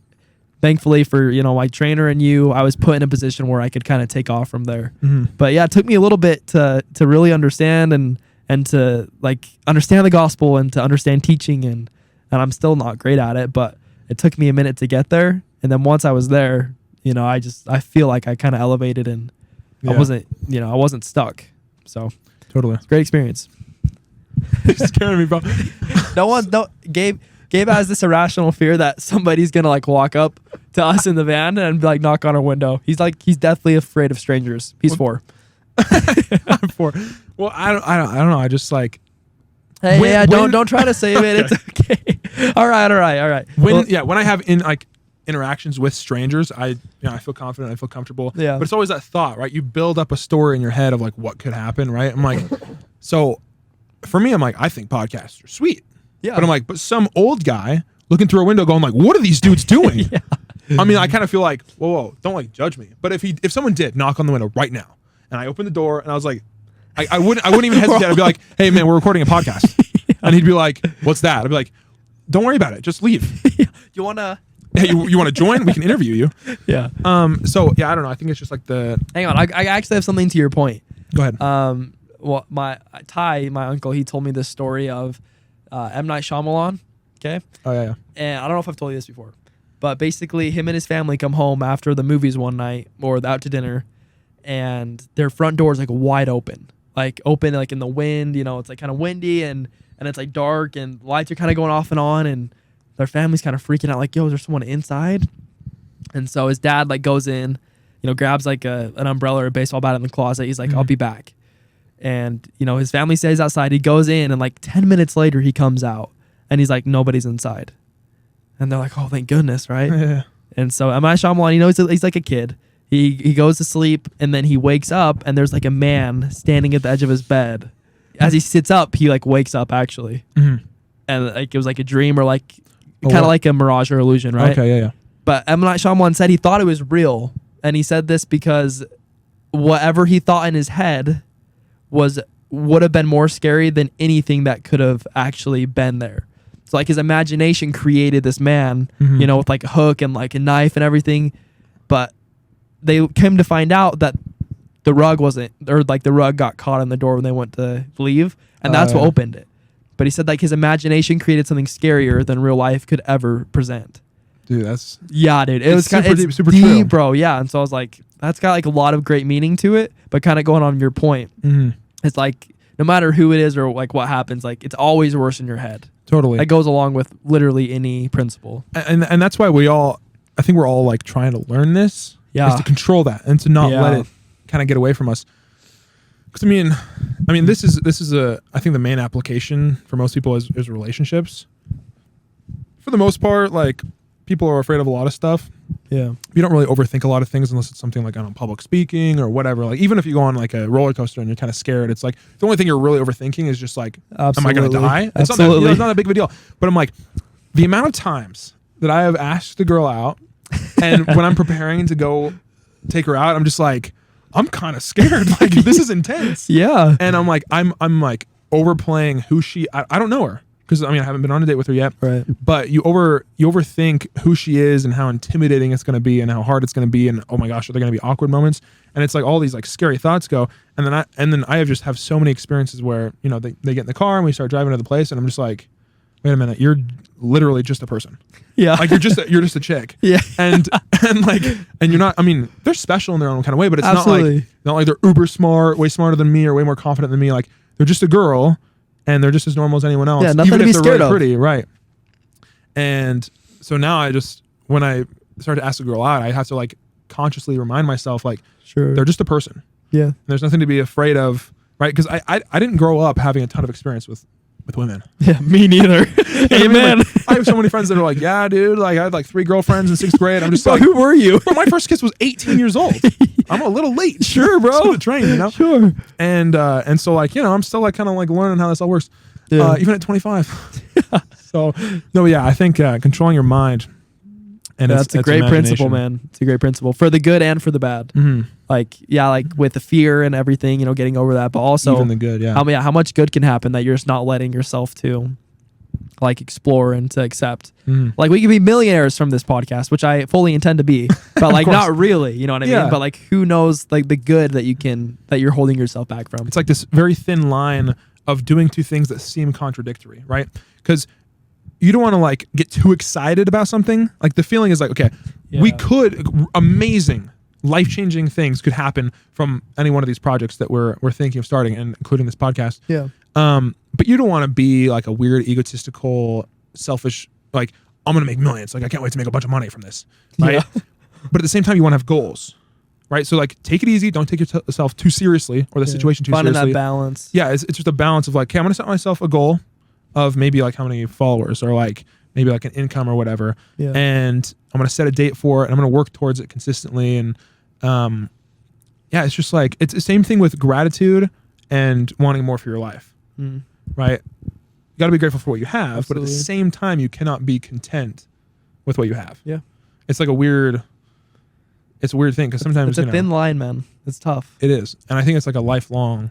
S2: thankfully for, my trainer and you, I was put in a position where I could kind of take off from there. But yeah, it took me a little bit to really understand and to like understand the gospel and to understand teaching. And I'm still not great at it, but it took me a minute to get there. And then once I was there, I feel like I kind of elevated and I wasn't stuck. So
S1: totally.
S2: It's a great experience.
S1: You're scaring me, bro.
S2: Gabe has this irrational fear that somebody's gonna like walk up to us in the van and like knock on our window. He's definitely afraid of strangers. He's 4.
S1: I'm 4. Well, I don't know. I just like.
S2: Hey, don't try to save it. It's okay. All right.
S1: When I have interactions with strangers, I feel confident, I feel comfortable.
S2: Yeah.
S1: But it's always that thought, right? You build up a story in your head of like what could happen, right? I'm like, so for me, I'm like, I think podcasts are sweet.
S2: Yeah.
S1: But I'm like, but some old guy looking through a window going like, what are these dudes doing?
S2: Yeah.
S1: I mean, I kind of feel like, whoa, don't like judge me. But if someone did knock on the window right now and I opened the door and I was like, I wouldn't even hesitate. I'd be like, hey man, we're recording a podcast. And he'd be like, what's that? I'd be like, don't worry about it. Just leave.
S2: You wanna
S1: Hey, you want to join? We can interview you.
S2: Yeah.
S1: So yeah, I don't know. I think it's just like
S2: Hang on, I actually have something to your point.
S1: Go ahead.
S2: Well, my uncle, he told me this story of M. Night Shyamalan. Okay.
S1: Oh yeah.
S2: And I don't know if I've told you this before, but basically, him and his family come home after the movies one night or out to dinner, and their front door is like wide open, like in the wind. You know, it's like kind of windy and it's like dark and lights are kind of going off and on, and their family's kind of freaking out, like, yo, is there someone inside? And so his dad like goes in, grabs like an umbrella or a baseball bat in the closet. He's like, I'll be back. And, his family stays outside. He goes in, and like 10 minutes later, he comes out, and he's like, nobody's inside. And they're like, oh, thank goodness, right?
S1: Yeah.
S2: And so M. Night Shyamalan, he's like a kid. He goes to sleep, and then he wakes up, and there's like a man standing at the edge of his bed. As he sits up, he like wakes up actually. Mm-hmm. And like it was like a dream or like kind of like a mirage or illusion, right?
S1: Okay, yeah.
S2: But M. Night Shyamalan said he thought it was real. And he said this because whatever he thought in his head would have been more scary than anything that could have actually been there. So like his imagination created this man, with like a hook and like a knife and everything. But they came to find out that the rug got caught in the door when they went to leave. And that's what opened it. But he said like his imagination created something scarier than real life could ever present.
S1: Dude, that's...
S2: Yeah, dude. It was
S1: super deep, super
S2: deep,
S1: true.
S2: bro. Yeah. And so I was like, that's got like a lot of great meaning to it. But kind of going on your point, it's like no matter who it is or like what happens, like it's always worse in your head.
S1: Totally.
S2: That goes along with literally any principle.
S1: And that's why I think we're all like trying to learn this.
S2: Yeah.
S1: Is to control that and to not let it kind of get away from us. Because I mean, this is I think the main application for most people is relationships. For the most part, like people are afraid of a lot of stuff.
S2: Yeah.
S1: You don't really overthink a lot of things unless it's something like on public speaking or whatever. Like even if you go on like a roller coaster and you're kind of scared, it's like the only thing you're really overthinking is just like,
S2: Absolutely.
S1: am I going to die? It's
S2: Absolutely.
S1: not, it's not a big of a deal. But I'm like, the amount of times that I have asked a girl out and when I'm preparing to go take her out, I'm just like, I'm kind of scared. Like this is intense.
S2: Yeah.
S1: And I'm like overplaying who I don't know her. Because I haven't been on a date with her yet,
S2: right? But
S1: you overthink who she is and how intimidating it's going to be and how hard it's going to be and oh my gosh, are there going to be awkward moments? And it's like all these like scary thoughts go, and then I have so many experiences where they get in the car and we start driving to the place and I'm just like, wait a minute, you're literally just a person.
S2: Yeah,
S1: like you're just a chick.
S2: Yeah,
S1: and you're not. They're special in their own kind of way, but it's
S2: Absolutely.
S1: not like they're uber smart, way smarter than me or way more confident than me. Like they're just a girl. And they're just as normal as anyone else.
S2: Yeah, nothing
S1: even
S2: to be
S1: if they're
S2: scared
S1: really
S2: of.
S1: Pretty, right? And so now when I start to ask a girl out, I have to like consciously remind myself, like,
S2: sure,
S1: they're just a person.
S2: Yeah,
S1: and there's nothing to be afraid of, right? Because I didn't grow up having a ton of experience with women.
S2: Yeah, me neither. Amen.
S1: Like, I have so many friends that are like, yeah, dude, like I had like 3 girlfriends in 6th grade. I'm just
S2: bro,
S1: like,
S2: who were you?
S1: Bro, my first kiss was 18 years old. I'm a little late.
S2: Sure, bro.
S1: To the train,
S2: Sure.
S1: And so like, I'm still like kind of like learning how this all works.
S2: Yeah.
S1: Even at 25. So no, yeah, I think controlling your mind. And
S2: that's a great principle, man. It's a great principle for the good and for the bad.
S1: Mm-hmm.
S2: Like, yeah, like with the fear and everything, getting over that, but also
S1: even the good, yeah.
S2: How much good can happen that you're just not letting yourself to like explore and to accept. Mm. Like we could be millionaires from this podcast, which I fully intend to be, but like not really, you know what I mean? But like who knows like the good that you're holding yourself back from.
S1: It's like this very thin line of doing two things that seem contradictory, right? Because you don't want to like get too excited about something. Like the feeling is like, okay, we could amazing, life-changing things could happen from any one of these projects that we're thinking of starting, and including this podcast.
S2: Yeah.
S1: But you don't want to be like a weird, egotistical, selfish, like, I'm going to make millions. Like, I can't wait to make a bunch of money from this. Right. Yeah. But at the same time, you want to have goals. Right. So like, take it easy. Don't take yourself too seriously or the situation too seriously.
S2: Finding that balance.
S1: Yeah. It's just a balance of like, okay, I'm going to set myself a goal of maybe like how many followers or like maybe like an income or whatever. Yeah. And I'm going to set a date for it and I'm going to work towards it consistently. And yeah, it's just like, it's the same thing with gratitude and wanting more for your life. Mm. Right. You got to be grateful for what you have, Absolutely. But at the same time, you cannot be content with what you have.
S2: Yeah.
S1: It's like a weird thing because sometimes
S2: it's a thin line, man. It's tough.
S1: It is. And I think it's like a lifelong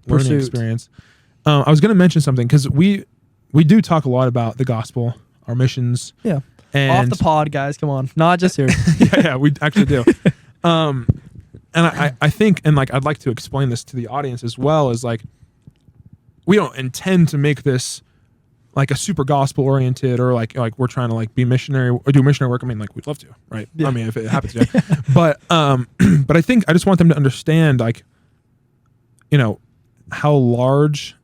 S1: learning experience. I was going to mention something because we do talk a lot about the gospel, our missions.
S2: Yeah.
S1: And
S2: Off the pod, guys. Come on. Not just here.
S1: yeah, we actually do. And I think, and like, I'd like to explain this to the audience as well, is like, we don't intend to make this like a super gospel oriented, or like we're trying to like be missionary or do missionary work. I mean, like, we'd love to, right?
S2: Yeah.
S1: I mean, if it happens, yeah. But I think I just want them to understand, like, how large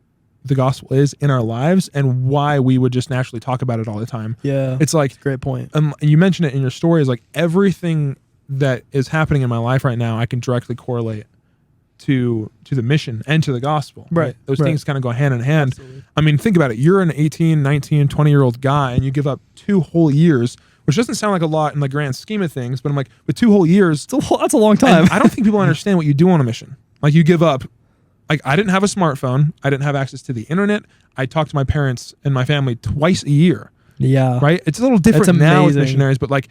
S1: the gospel is in our lives and why we would just naturally talk about it all the time.
S2: Yeah.
S1: It's like,
S2: Great point.
S1: and you mentioned it in your story, is like everything that is happening in my life right now, I can directly correlate to the mission and to the gospel.
S2: Right.
S1: Those
S2: Right.
S1: things kind of go hand in hand.
S2: Absolutely.
S1: I mean, think about it. You're an 18, 19, 20-year-old guy, and you give up 2 whole years, which doesn't sound like a lot in the grand scheme of things, but I'm like, with 2 whole years,
S2: That's a long time.
S1: and I don't think people understand what you do on a mission. Like, you give up. Like, I didn't have a smartphone. I didn't have access to the internet. I talked to my parents and my family twice a year.
S2: Yeah.
S1: Right? It's a little different
S2: That's
S1: now with
S2: amazing.
S1: missionaries, but like,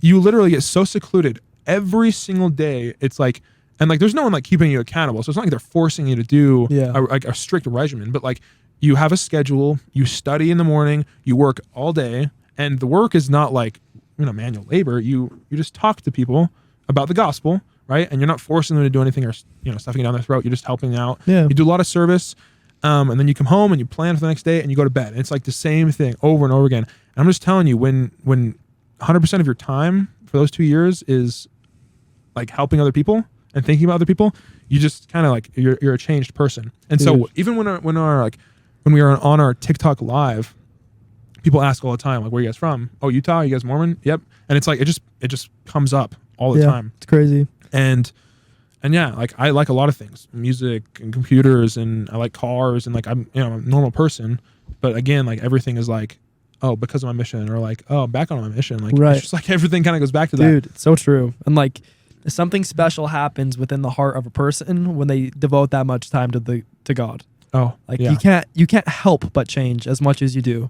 S1: you literally get so secluded every single day. It's like, and like, there's no one like keeping you accountable. So it's not like they're forcing you to do a strict regimen, but like, you have a schedule, you study in the morning, you work all day, and the work is not like, manual labor. You just talk to people about the gospel, right? And you're not forcing them to do anything or, stuffing it down their throat. You're just helping out.
S2: Yeah.
S1: You do a lot of service. And then you come home and you plan for the next day and you go to bed. And it's like the same thing over and over again. And I'm just telling you, when 100% of your time for those 2 years is like helping other people and thinking about other people, you just kind of like, you're a changed person. And so
S2: Dude.
S1: even when we are on our TikTok live, people ask all the time, like, where are you guys from? Oh, Utah? Are you guys Mormon? Yep. And it's like, it just comes up all the time.
S2: It's crazy.
S1: And yeah, like, I like a lot of things, music and computers, and I like cars, and like, I'm a normal person, but again, like, everything is like, oh, because of my mission, or like, oh, I'm back on my mission. Like,
S2: Right.
S1: it's just like everything kind of goes back to that.
S2: Dude, it's so true. And like, something special happens within the heart of a person when they devote that much time to God.
S1: Oh,
S2: Like,
S1: yeah.
S2: you can't help but change as much as you do.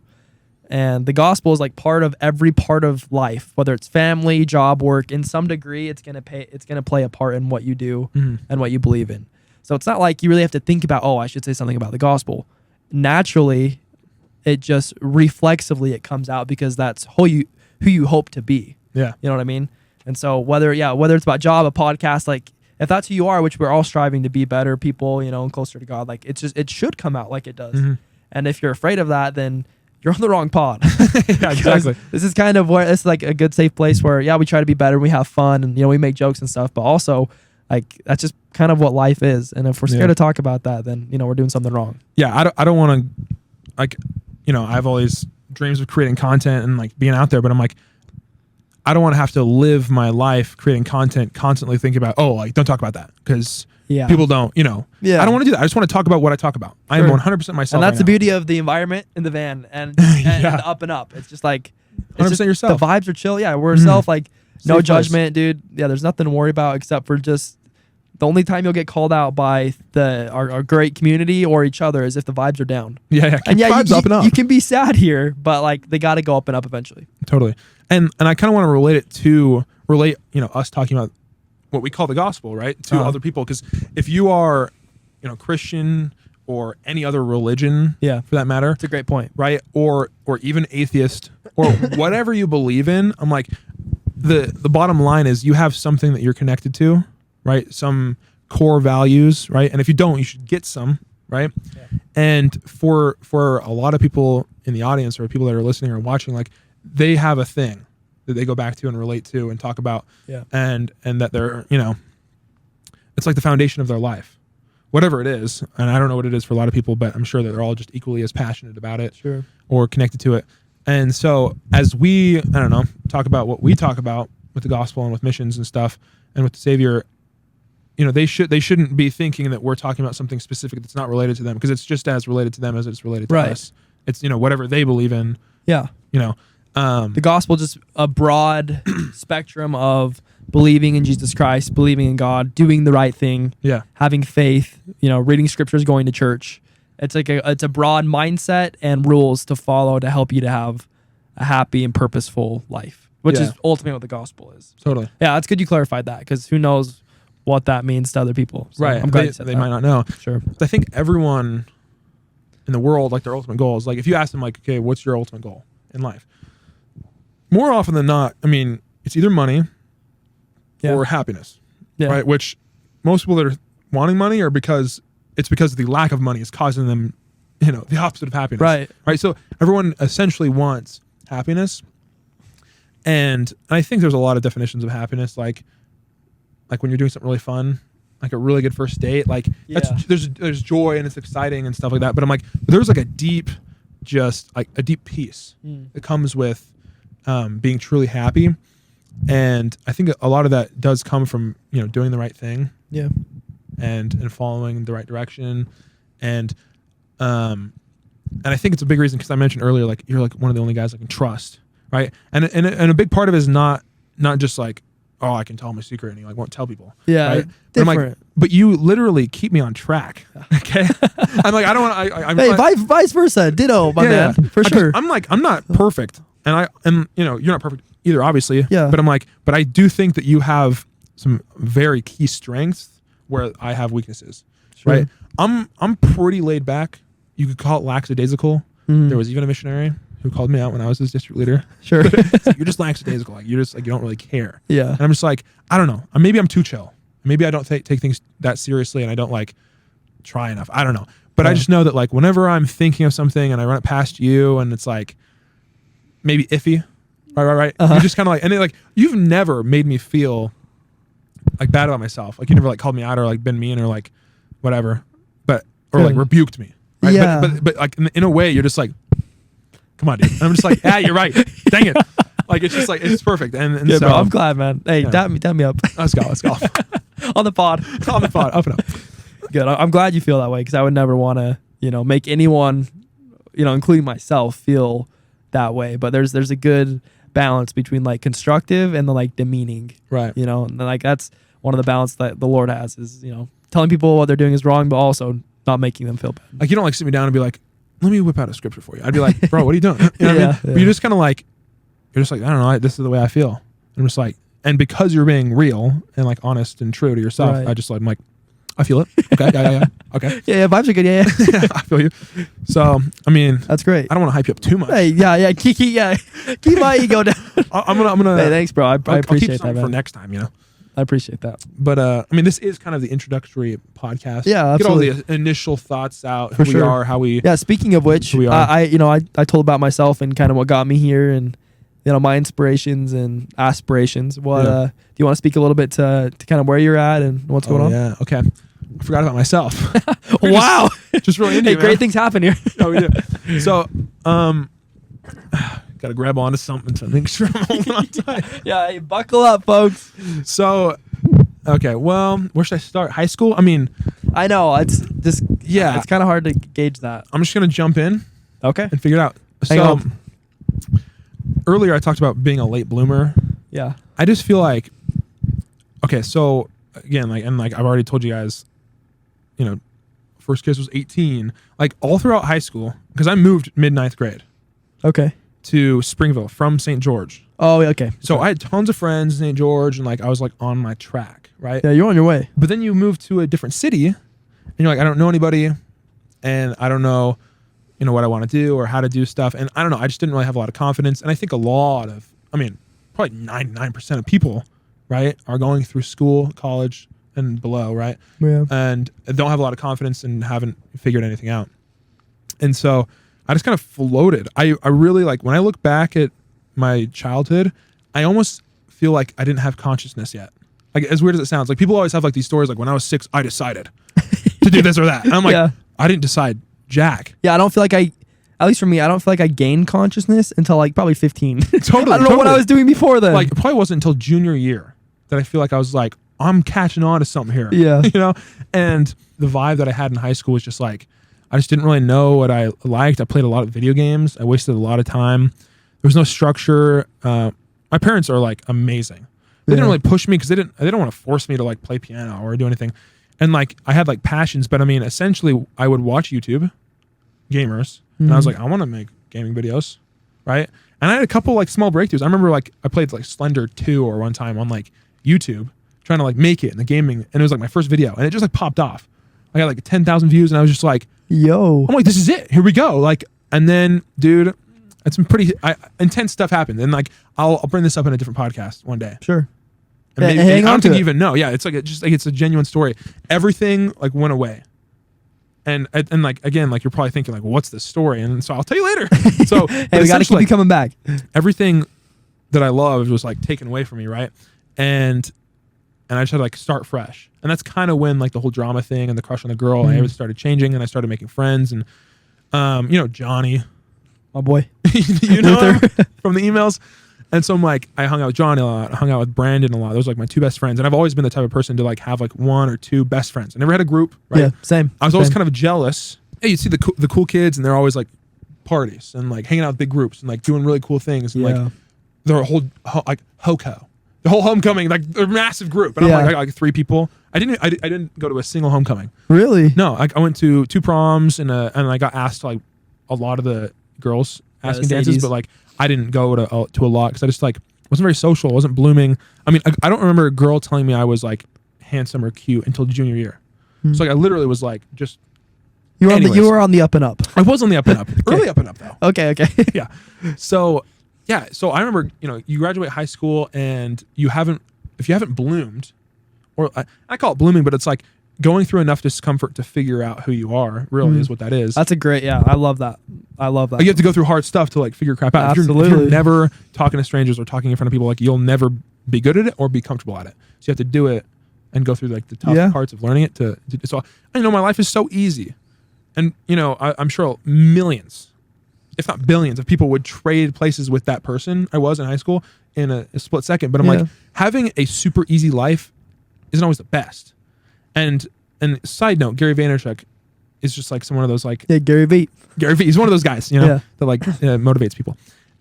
S2: And the gospel is like part of every part of life, whether it's family, job, work. In some degree, it's gonna play a part in what you do and what you believe in. So it's not like you really have to think about, oh, I should say something about the gospel. Naturally, it just reflexively it comes out because that's who you hope to be.
S1: Yeah.
S2: You know what I mean? And so whether it's about job, a podcast, like, if that's who you are, which we're all striving to be better people, and closer to God, like, it should come out like it does. And if you're afraid of that, then you're on the wrong pod.
S1: Yeah, exactly.
S2: This is kind of where it's like a good safe place where, we try to be better, we have fun, and we make jokes and stuff, but also like, that's just kind of what life is. And if we're scared to talk about that, then we're doing something wrong.
S1: Yeah, I don't want to, like, I have all these dreams of creating content and like being out there, but I'm like, I don't want to have to live my life creating content, constantly thinking about, oh, like, don't talk about that, because people don't, I don't want to do that. I just want to talk about what I talk about. I am 100% myself.
S2: And that's
S1: right
S2: the
S1: now.
S2: beauty of the environment in the van and the Up and Up. It's just like,
S1: 100% yourself.
S2: The vibes are chill. Yeah, we're yourself. Like, no
S1: Safe place.
S2: judgment, dude. Yeah, there's nothing to worry about except for just the only time you'll get called out by our great community or each other is if the vibes are down.
S1: Yeah.
S2: And yeah,
S1: vibes up and up.
S2: you can be sad here, but like, they got to go up and up eventually.
S1: Totally. And I kind of want to relate us talking about what we call the gospel, right, to other people, because if you are Christian or any other religion, for that matter,
S2: It's a great point.
S1: right, or even atheist or whatever you believe in, I'm like, the bottom line is you have something that you're connected to, right, some core values, right, and if you don't, you should get some, right. And for a lot of people in the audience or people that are listening or watching, like, they have a thing that they go back to and relate to and talk about, and that they're, it's like the foundation of their life, whatever it is. And I don't know what it is for a lot of people, but I'm sure that they're all just equally as passionate about it, or connected to it. And so as we, talk about what we talk about with the gospel and with missions and stuff and with the Savior, they shouldn't be thinking that we're talking about something specific that's not related to them, because it's just as related to them as it's related to us. It's, whatever they believe in.
S2: Yeah.
S1: The
S2: gospel, just a broad spectrum of believing in Jesus Christ, believing in God, doing the right thing, having faith, reading scriptures, going to church. It's like it's a broad mindset and rules to follow to help you to have a happy and purposeful life, which is ultimately what the gospel is.
S1: Totally.
S2: Yeah, it's good you clarified that, because who knows what that means to other people. So
S1: right.
S2: I'm glad you said
S1: they
S2: that.
S1: might not know.
S2: Sure.
S1: I think everyone in the world, like, their ultimate goal is, like, if you ask them, like, okay, what's your ultimate goal in life? more often than not, I mean, it's either money or happiness, right? Which most people that are wanting money are because the lack of money is causing them, the opposite of happiness. Right. So everyone essentially wants happiness. And I think there's a lot of definitions of happiness, like when you're doing something really fun, like a really good first date, like there's joy and it's exciting and stuff like that. But I'm like, there's like a deep peace that comes with being truly happy. And I think a lot of that does come from, doing the right thing.
S2: Yeah.
S1: And following the right direction. And I think it's a big reason, because I mentioned earlier, like, you're like one of the only guys I can trust. Right. And a big part of it is not just like, oh, I can tell him a secret and he like won't tell people.
S2: Yeah.
S1: Right?
S2: Different.
S1: But you literally keep me on track. Okay. I'm like, I don't want to,
S2: hey, vice versa. Ditto, my man. For sure.
S1: I'm like, I'm not perfect. And you're not perfect either, obviously.
S2: Yeah.
S1: But I'm like, but I do think that you have some very key strengths where I have weaknesses. Sure. Right. I'm pretty laid back. You could call it lackadaisical. There was even a missionary who called me out when I was his district leader.
S2: Sure.
S1: Like, you're just lackadaisical. Like, you're just like, you don't really care.
S2: Yeah.
S1: And I'm just like, I don't know. Maybe I'm too chill. Maybe I don't take things that seriously and I don't like try enough. I don't know. But I just know that like whenever I'm thinking of something and I run it past you and it's like maybe iffy, right. You just kind of like, and like, you've never made me feel like bad about myself. Like, you never like called me out or like been mean or like whatever, or like rebuked me. Right?
S2: Yeah.
S1: But like in a way, you're just like, come on, dude. And I'm just like, you're right. Dang it. Like, it's just like, it's perfect. And
S2: yeah,
S1: so
S2: bro, I'm glad, man. Hey, dap me up.
S1: Let's go.
S2: On the pod.
S1: Up and up.
S2: Good. I'm glad you feel that way, because I would never want to, make anyone, including myself, feel that way. But there's a good balance between like constructive and the like demeaning.
S1: Right.
S2: And like that's one of the balance that the Lord has is, telling people what they're doing is wrong, but also not making them feel bad.
S1: Like, you don't like sit me down and be like, let me whip out a scripture for you. I'd be like, bro, what are you doing? You know what I mean?
S2: Yeah.
S1: But you're just kind of like, I don't know, this is the way I feel. I'm just like, and because you're being real and like honest and true to yourself,
S2: Right.
S1: I'm like, I feel it. Okay. Yeah. Okay.
S2: Yeah, vibes are good. Yeah.
S1: I feel you. So, I mean,
S2: That's great.
S1: I don't want to hype you up too much.
S2: Hey, yeah. Keep my ego down.
S1: I'm gonna.
S2: Hey, thanks, bro. I
S1: I'll
S2: appreciate
S1: keep
S2: that, man.
S1: for next time,
S2: I appreciate that.
S1: But I mean, this is kind of the introductory podcast.
S2: Yeah, absolutely.
S1: Get all the initial thoughts out,
S2: For
S1: who
S2: sure.
S1: we are, how we.
S2: Yeah. Speaking of which,
S1: Who we are.
S2: I told about myself and kind of what got me here, and my inspirations and aspirations. What do you want to speak a little bit to kind of where you're at and what's going on?
S1: Yeah. Okay. I forgot about myself.
S2: Wow.
S1: Just really into
S2: Hey,
S1: you,
S2: great
S1: man.
S2: things happen here.
S1: Oh, we do. So, gotta grab onto something to make sure I'm holding on tight.
S2: Yeah, hey, buckle up, folks.
S1: So, okay, well, where should I start? High school? I mean,
S2: I know it's just it's kind of hard to gauge that.
S1: I'm just gonna jump in
S2: Okay.
S1: and figure it out.
S2: Hang
S1: So,
S2: on.
S1: earlier I talked about being a late bloomer.
S2: Yeah.
S1: I just feel like, okay, so again, like I've already told you guys, first kiss was 18. Like all throughout high school, because I moved mid-9th grade
S2: Okay.
S1: to Springville from St. George.
S2: Oh, okay.
S1: So I had tons of friends in St. George, and like I was like on my track, right?
S2: Yeah, you're on your way.
S1: But then you move to a different city, and you're like, I don't know anybody, and I don't know, what I want to do or how to do stuff, and I don't know. I just didn't really have a lot of confidence, and I think probably 99% of people, right, are going through school, college, and below, right?
S2: Yeah.
S1: And don't have a lot of confidence and haven't figured anything out. And so I just kind of floated. I really like, when I look back at my childhood, I almost feel like I didn't have consciousness yet. Like, as weird as it sounds, like people always have like these stories, like when I was 6, I decided to do this or that. And I'm like, I didn't decide jack.
S2: Yeah, I don't feel like at least for me, I don't feel like I gained consciousness until like probably 15.
S1: Totally.
S2: I don't know what I was doing before then.
S1: Like, it probably wasn't until junior year that I feel like I was like, I'm catching on to something here.
S2: Yeah.
S1: And the vibe that I had in high school was just like, I just didn't really know what I liked. I played a lot of video games. I wasted a lot of time. There was no structure. My parents are like amazing. They didn't really push me because they don't want to force me to like play piano or do anything. And like, I had like passions, but I mean, essentially I would watch YouTube gamers and I was like, I want to make gaming videos. Right. And I had a couple like small breakthroughs. I remember like I played like Slender 2 or one time on like YouTube, trying to like make it in the gaming, and it was like my first video, and it just like popped off. I got like 10,000 views, and I was just like,
S2: yo,
S1: I'm like, this is it. Here we go. Like, and then, dude, It's some pretty intense stuff happened, and like I'll bring this up in a different podcast one day.
S2: Sure.
S1: And maybe,
S2: hang
S1: I
S2: on
S1: don't
S2: to
S1: think
S2: it.
S1: you even know. Yeah, it's like it's a genuine story. Everything like went away, and like again, like you're probably thinking like, well, what's the story? And so I'll tell you later. So
S2: Hey, we got to keep you
S1: like,
S2: coming back.
S1: everything that I loved was like taken away from me, right? And I just had to like start fresh, and that's kind of when like the whole drama thing and the crush on the girl, I started changing, and I started making friends, and Johnny,
S2: My boy.
S1: you know him from the emails. And so I'm like, I hung out with Johnny a lot. I hung out with Brandon a lot. Those were like my two best friends. And I've always been the type of person to like have like one or two best friends. I never had a group, right?
S2: Yeah, same.
S1: I was always
S2: Same.
S1: kind of jealous. Hey, you see the cool kids, and they're always like parties and like hanging out with big groups and like doing really cool things. And like their whole like HOCO, the whole homecoming, like a massive group. And I'm like, I got like 3 people. I didn't go to a single homecoming.
S2: Really?
S1: No, I went to 2 proms and I got asked to like a lot of the girls asking dances, but like I didn't go to a lot because I just like wasn't very social. I wasn't blooming. I mean, I don't remember a girl telling me I was like handsome or cute until junior year. So like I literally was like just.
S2: You were on the up and up.
S1: I was on the up and up. Early up and up though.
S2: Okay.
S1: Yeah. So I remember, you graduate high school and if you haven't bloomed, or I call it blooming, but it's like going through enough discomfort to figure out who you are really is what that is.
S2: That's a great, I love that.
S1: You have to go through hard stuff to like figure crap out.
S2: Absolutely.
S1: If you're never talking to strangers or talking in front of people, like you'll never be good at it or be comfortable at it. So you have to do it and go through like the tough parts of learning it so I know my life is so easy. And I'm sure millions, if not billions of people would trade places with that person I was in high school in a split second. But I'm like, having a super easy life isn't always the best. And side note, Gary Vaynerchuk is just like someone of those like
S2: Gary V.
S1: He's one of those guys, that like motivates people.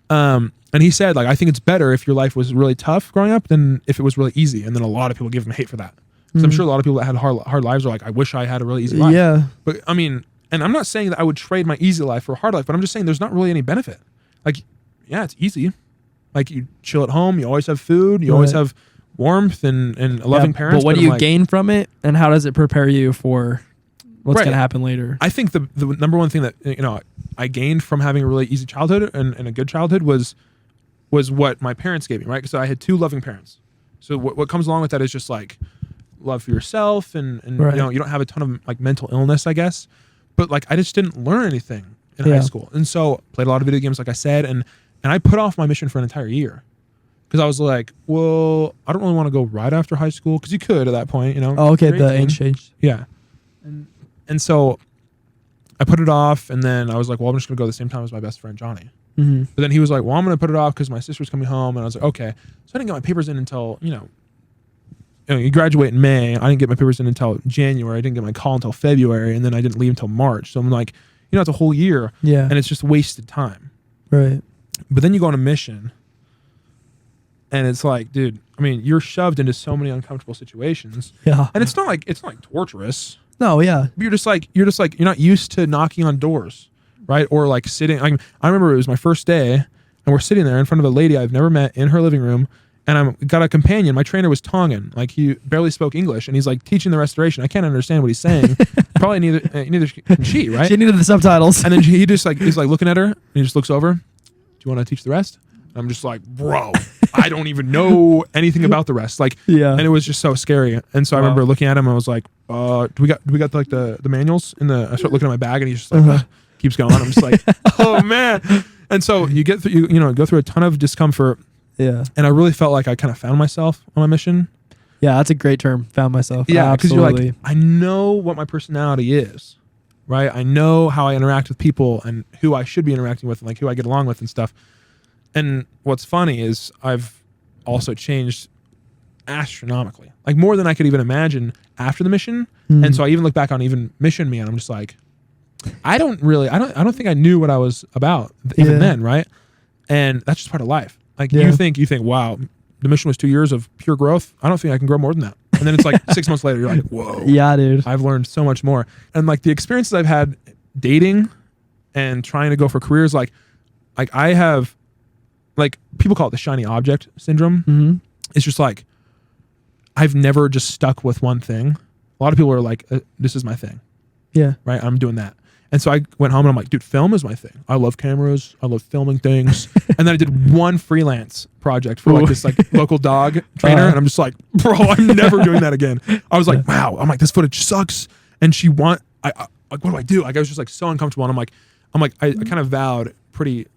S1: And he said like, I think it's better if your life was really tough growing up than if it was really easy. And then a lot of people give him hate for that. Because I'm sure a lot of people that had hard lives are like, I wish I had a really easy life.
S2: Yeah.
S1: But I mean, and I'm not saying that I would trade my easy life for a hard life, but I'm just saying there's not really any benefit. Like, yeah, it's easy. Like you chill at home, you always have food, you always have warmth and loving parents.
S2: But what do you gain from it, and how does it prepare you for what's going to happen later?
S1: I think the number one thing that I gained from having a really easy childhood and a good childhood was what my parents gave me, right? Because I had 2 loving parents. So what comes along with that is just like love for yourself and you don't have a ton of like mental illness, I guess. But like I just didn't learn anything in high school, and so played a lot of video games, like I said, and I put off my mission for an entire year. Because I was like, well, I don't really want to go right after high school, because you could at that point,
S2: Oh, okay, the age changed.
S1: Yeah. And so I put it off, and then I was like, well, I'm just going to go the same time as my best friend, Johnny.
S2: Mm-hmm.
S1: But then he was like, well, I'm going to put it off because my sister's coming home. And I was like, okay. So I didn't get my papers in until, you graduate in May. I didn't get my papers in until January. I didn't get my call until February, and then I didn't leave until March. So I'm like, it's a whole year.
S2: Yeah.
S1: And it's just wasted time.
S2: Right.
S1: But then you go on a mission, and it's like, dude, I mean, you're shoved into so many uncomfortable situations.
S2: Yeah.
S1: And it's not like torturous.
S2: No, yeah.
S1: You're just like you're not used to knocking on doors, right? Or like sitting. I remember it was my first day, and we're sitting there in front of a lady I've never met in her living room, and I got a companion. My trainer was Tongan, like he barely spoke English, and he's like teaching the restoration. I can't understand what he's saying. Probably neither can she, right?
S2: She needed the subtitles.
S1: And then he just like he's like looking at her, and he just looks over. Do you want to teach the rest? And I'm just like, bro, I don't even know anything about the rest. Like, and it was just so scary. And so I remember looking at him, and I was like, do we got like the manuals in the? I start looking at my bag, and he's just like keeps going. I'm just like, oh man. And so you get through, go through a ton of discomfort.
S2: Yeah.
S1: And I really felt like I kind of found myself on my mission.
S2: Yeah, that's a great term. Found myself.
S1: Yeah, because you're like, I know what my personality is, right? I know how I interact with people and who I should be interacting with and like who I get along with and stuff. And what's funny is I've also changed astronomically, like more than I could even imagine after the mission. And so I even look back on even Mission Me, and I'm just like, I don't think I knew what I was about even then, right? And that's just part of life. Like you think, wow, the mission was 2 years of pure growth. I don't think I can grow more than that. And then it's like 6 months later, you're like, whoa.
S2: Yeah, dude.
S1: I've learned so much more. And like the experiences I've had dating and trying to go for careers, like I have, like people call it the shiny object syndrome.
S2: Mm-hmm.
S1: It's just like, I've never just stuck with one thing. A lot of people are like, this is my thing.
S2: Yeah.
S1: Right. I'm doing that. And so I went home and I'm like, dude, film is my thing. I love cameras. I love filming things. And then I did one freelance project for like this like local dog trainer. And I'm just like, bro, I'm never doing that again. I was like, wow. I'm like, this footage sucks. And like, what do I do? Like, I was just like so uncomfortable. And I kind of vowed pretty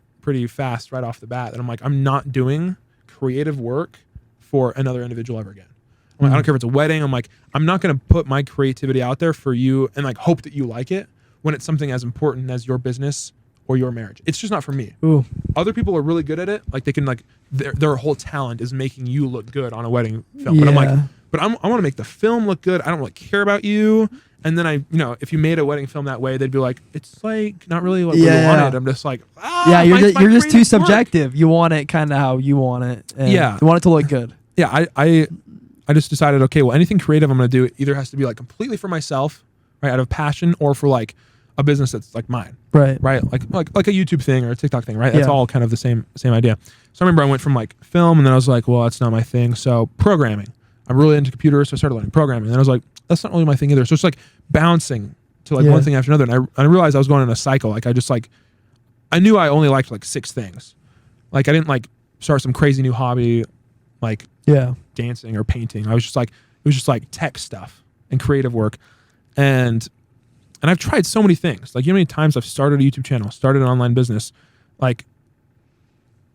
S1: fast right off the bat that I'm like, I'm not doing creative work for another individual ever again. I'm like, I don't care if it's a wedding. I'm like, I'm not going to put my creativity out there for you and like hope that you like it when it's something as important as your business or your marriage. It's just not for me.
S2: Ooh.
S1: Other people are really good at it. Like they can like, their whole talent is making you look good on a wedding film. But I'm like, I want to make the film look good. I don't really care about you. And then if you made a wedding film that way, they'd be like, it's like not really what we wanted. I'm just like,
S2: you're just too subjective. You want it kind of how you want it. And you want it to look good.
S1: Yeah, I just decided, okay, well, anything creative I'm going to do either has to be like completely for myself, right, out of passion, or for like a business that's like mine,
S2: right,
S1: like a YouTube thing or a TikTok thing, right? That's all kind of the same idea. So I remember I went from like film, and then I was like, well, that's not my thing. So programming, I'm really into computers, so I started learning programming. And then I was like, that's not really my thing either. So it's like bouncing to like one thing after another. And I realized I was going in a cycle. Like I knew I only liked like 6 things. Like I didn't like start some crazy new hobby, like dancing or painting. I was just like, it was just like tech stuff and creative work. And I've tried so many things. Like, you know how many times I've started a YouTube channel, started an online business, like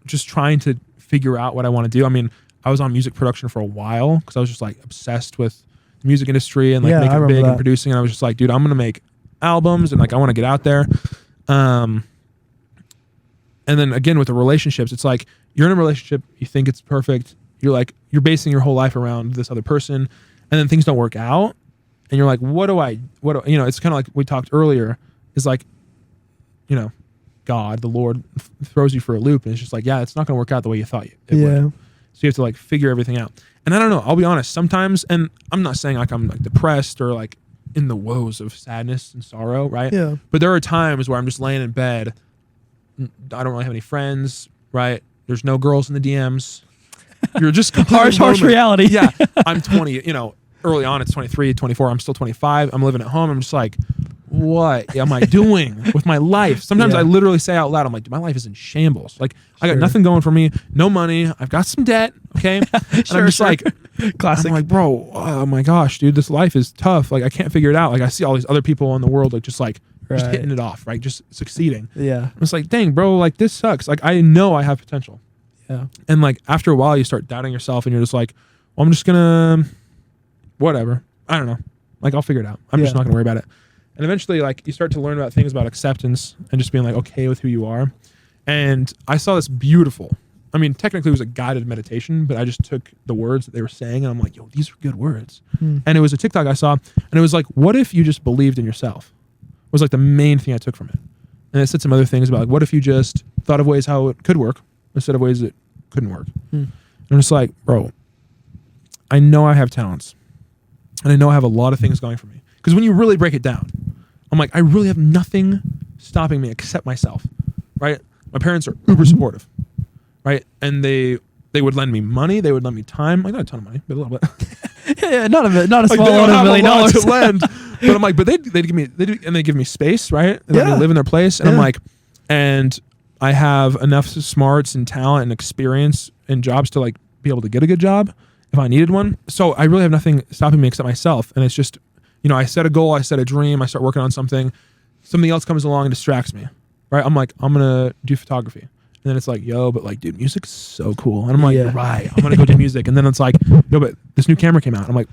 S1: just trying to figure out what I want to do. I mean, I was on music production for a while because I was just like obsessed with the music industry and like making it big and producing. And I was just like, dude, I'm going to make albums and like, I want to get out there. And then again, with the relationships, it's like you're in a relationship, you think it's perfect. You're basing your whole life around this other person, and then things don't work out. And you're like, it's kind of like we talked earlier, is like, God, the Lord throws you for a loop. And it's just like, it's not going to work out the way you thought it would. So you have to like figure everything out. And I don't know, I'll be honest, sometimes, and I'm not saying like I'm like depressed or like in the woes of sadness and sorrow, right?
S2: Yeah.
S1: But there are times where I'm just laying in bed. I don't really have any friends, right? There's no girls in the DMs. You're just
S2: harsh reality.
S1: Yeah. I'm 20, early on it's 23, 24. I'm still 25. I'm living at home. I'm just like, what am I doing with my life? Sometimes I literally say out loud, I'm like, dude, my life is in shambles. Like I got nothing going for me, no money. I've got some debt. Okay. And I'm just like,
S2: classic.
S1: I'm like, bro, oh my gosh, dude, this life is tough. Like I can't figure it out. Like I see all these other people in the world, like just hitting it off, right? Just succeeding.
S2: Yeah.
S1: I'm just like, dang, bro, like this sucks. Like I know I have potential.
S2: Yeah.
S1: And like after a while you start doubting yourself and you're just like, well, I'm just gonna whatever. I don't know. Like I'll figure it out. I'm just not gonna worry about it. And eventually like you start to learn about things about acceptance and just being like okay with who you are. And I saw this beautiful, I mean, technically it was a guided meditation, but I just took the words that they were saying and I'm like, yo, these are good words. And it was a TikTok I saw and it was like, what if you just believed in yourself? Was like the main thing I took from it. And it said some other things about like, what if you just thought of ways how it could work instead of ways it couldn't work. And I'm just like, bro, I know I have talents and I know I have a lot of things going for me. Because when you really break it down, I'm like, I really have nothing stopping me except myself, right? My parents are uber supportive, right? And they would lend me money. They would lend me time. Like not a ton of money, but a little bit.
S2: not a small
S1: like,
S2: amount of $1 million
S1: to lend. But I'm like, but they give me space, right? They let me live in their place. And I'm like, and I have enough smarts and talent and experience and jobs to like be able to get a good job if I needed one. So I really have nothing stopping me except myself. And it's just, I set a goal, I set a dream, I start working on something else comes along and distracts me, right? I'm like, I'm going to do photography. And then it's like, yo, but like, dude, music's so cool. And I'm like, right, I'm going to go do music. And then it's like, yo, but this new camera came out. I'm like,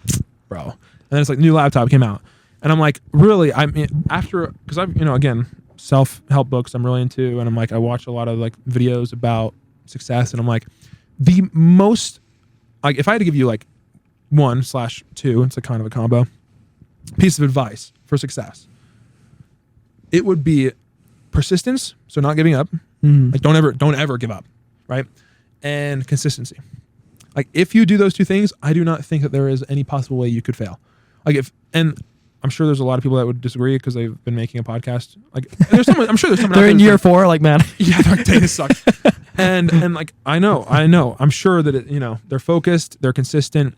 S1: bro. And then it's like, new laptop came out. And I'm like, really, I mean, after, because I've, again, self-help books I'm really into, and I'm like, I watch a lot of like videos about success, and I'm like, the most, like, if I had to give you like 1/2, it's a kind of a combo piece of advice for success, it would be persistence, so not giving up, like don't ever give up, right? And consistency. Like if you do those 2 things, I do not think that there is any possible way you could fail. Like and I'm sure there's a lot of people that would disagree because they've been making a podcast. Like, I'm sure there's someone.
S2: They're in year 4, like, man.
S1: Yeah, they're like, dang, this sucks. and like, I know. I'm sure that they're focused, they're consistent.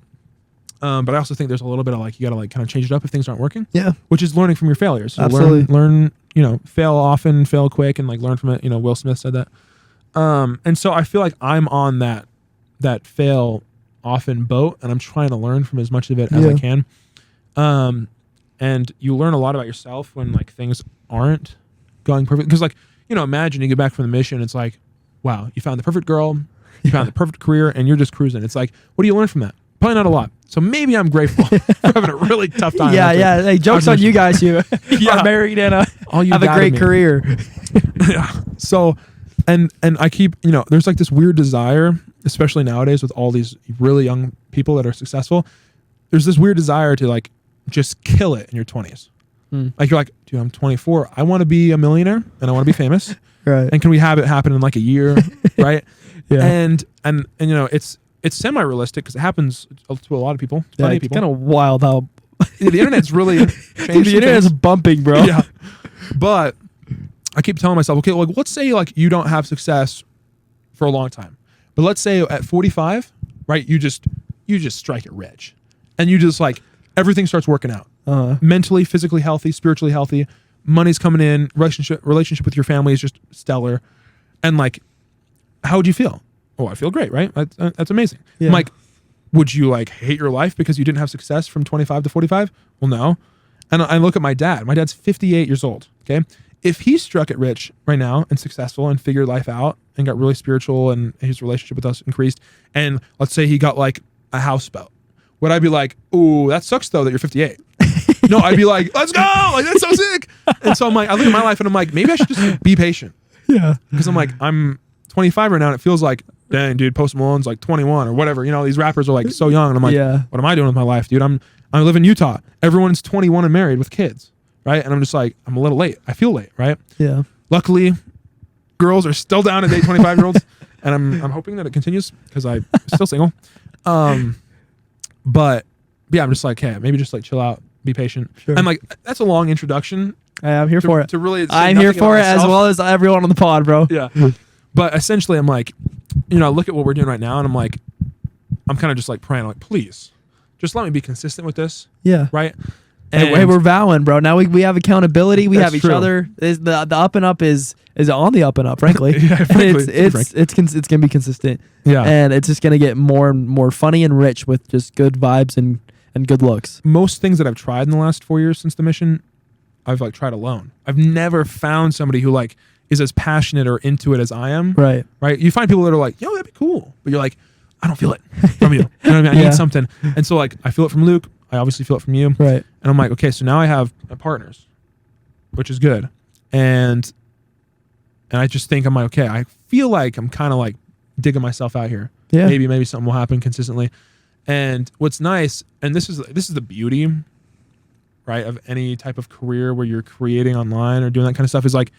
S1: But I also think there's a little bit of like, you got to like kind of change it up if things aren't working.
S2: Yeah.
S1: Which is learning from your failures. So
S2: Absolutely.
S1: learn, fail often, fail quick, and like learn from it. Will Smith said that. And so I feel like I'm on that fail often boat, and I'm trying to learn from as much of it as I can. And you learn a lot about yourself when like things aren't going perfect. Because like, imagine you get back from the mission, it's like, wow, you found the perfect girl, you found the perfect career, and you're just cruising. It's like, what do you learn from that? Probably not a lot. So maybe I'm grateful for having a really tough time.
S2: Yeah. Hey, joke's on you guys. You are married and have a great career.
S1: Yeah. So, and I keep, there's like this weird desire, especially nowadays with all these really young people that are successful. There's this weird desire to like just kill it in your 20s. Like you're like, dude, I'm 24. I want to be a millionaire and I want to be famous.
S2: Right.
S1: And can we have it happen in like a year? Right.
S2: Yeah.
S1: And it's semi-realistic because it happens to a lot of people. Plenty of people.
S2: It's kind of wild how
S1: the internet's really changed.
S2: The internet's bumping, bro.
S1: Yeah. But I keep telling myself, okay, like let's say like you don't have success for a long time, but let's say at 45, right? You just strike it rich, and you just like everything starts working out. Mentally, physically healthy, spiritually healthy. Money's coming in. Relationship with your family is just stellar, and like, how would you feel? Oh, I feel great, right? That's amazing.
S2: Yeah.
S1: I'm like, would you like hate your life because you didn't have success from 25 to 45? Well, no. And I look at my dad. My dad's 58 years old. Okay. If he struck it rich right now and successful and figured life out and got really spiritual and his relationship with us increased, and let's say he got like a houseboat, would I be like, ooh, that sucks though that you're 58? No, I'd be like, let's go. Like, that's so sick. And so I'm like, I look at my life and I'm like, maybe I should just be patient.
S2: Yeah.
S1: Because I'm like, I'm 25 right now and it feels like, dang, dude, Post Malone's like 21 or whatever. These rappers are like so young. And I'm like, what am I doing with my life, dude? I live in Utah. Everyone's 21 and married with kids, right? And I'm just like, I'm a little late. I feel late, right?
S2: Yeah.
S1: Luckily, girls are still down to date 25-year-olds, and I'm hoping that it continues because I'm still single. But yeah, I'm just like, hey, maybe just like chill out, be patient.
S2: Sure.
S1: And like, that's a long introduction.
S2: I'm here for it.
S1: To really,
S2: I'm here for it as well as everyone on the pod, bro.
S1: Yeah. But essentially, I'm like, I look at what we're doing right now, and I'm like, I'm kind of just like praying, like, please, just let me be consistent with this.
S2: Yeah.
S1: Right.
S2: And hey, we're vowing, bro. Now we have accountability. We have each
S1: true.
S2: other. The up and up is on the up and up, frankly.
S1: Yeah, frankly,
S2: it's gonna be consistent.
S1: Yeah.
S2: And it's just gonna get more and more funny and rich with just good vibes and good looks.
S1: Most things that I've tried in the last 4 years since the mission, I've like tried alone. I've never found somebody who like is as passionate or into it as I am.
S2: Right.
S1: Right. You find people that are like, yo, that'd be cool. But you're like, I don't feel it from you. You know what I mean? I need something. And so like, I feel it from Luke. I obviously feel it from you.
S2: Right.
S1: And I'm like, okay, so now I have partners, which is good. And I just think I'm like, okay, I feel like I'm kind of like digging myself out here.
S2: Yeah.
S1: Maybe something will happen consistently. And what's nice, and this is the beauty, right, of any type of career where you're creating online or doing that kind of stuff, is like,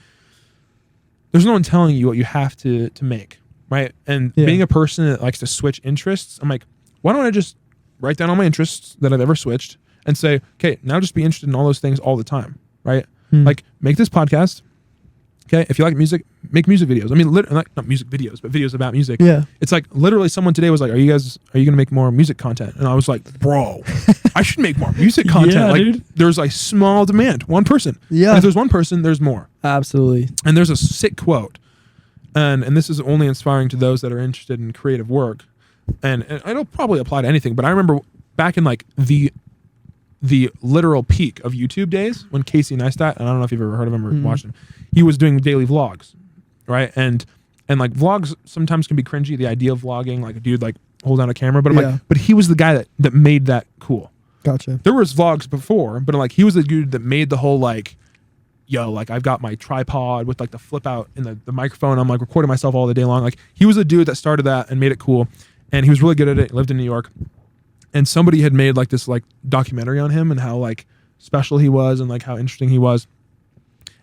S1: there's no one telling you what you have to make, right? And being a person that likes to switch interests, I'm like, why don't I just write down all my interests that I've ever switched and say, okay, now just be interested in all those things all the time, right? Like, make this podcast. Okay, if you like music, make music videos. I mean, not music videos, but videos about music.
S2: Yeah.
S1: It's like literally someone today was like, are you going to make more music content? And I was like, bro, I should make more music content.
S2: Yeah,
S1: like,
S2: dude.
S1: There's like small demand, one person.
S2: Yeah.
S1: And if there's one person, there's more.
S2: Absolutely.
S1: And there's a sick quote. And this is only inspiring to those that are interested in creative work. And it'll probably apply to anything. But I remember back in like the literal peak of YouTube days when Casey Neistat, and I don't know if you've ever heard of him or watched him, he was doing daily vlogs, right? And like vlogs sometimes can be cringy. The idea of vlogging, like a dude like hold down a camera, but I'm like, but he was the guy that made that cool.
S2: Gotcha.
S1: There was vlogs before, but like he was the dude that made the whole like, yo, like I've got my tripod with like the flip out in the microphone. I'm like recording myself all the day long. Like he was the dude that started that and made it cool. And he was really good at it. He lived in New York. And somebody had made like this like documentary on him and how like special he was and like how interesting he was.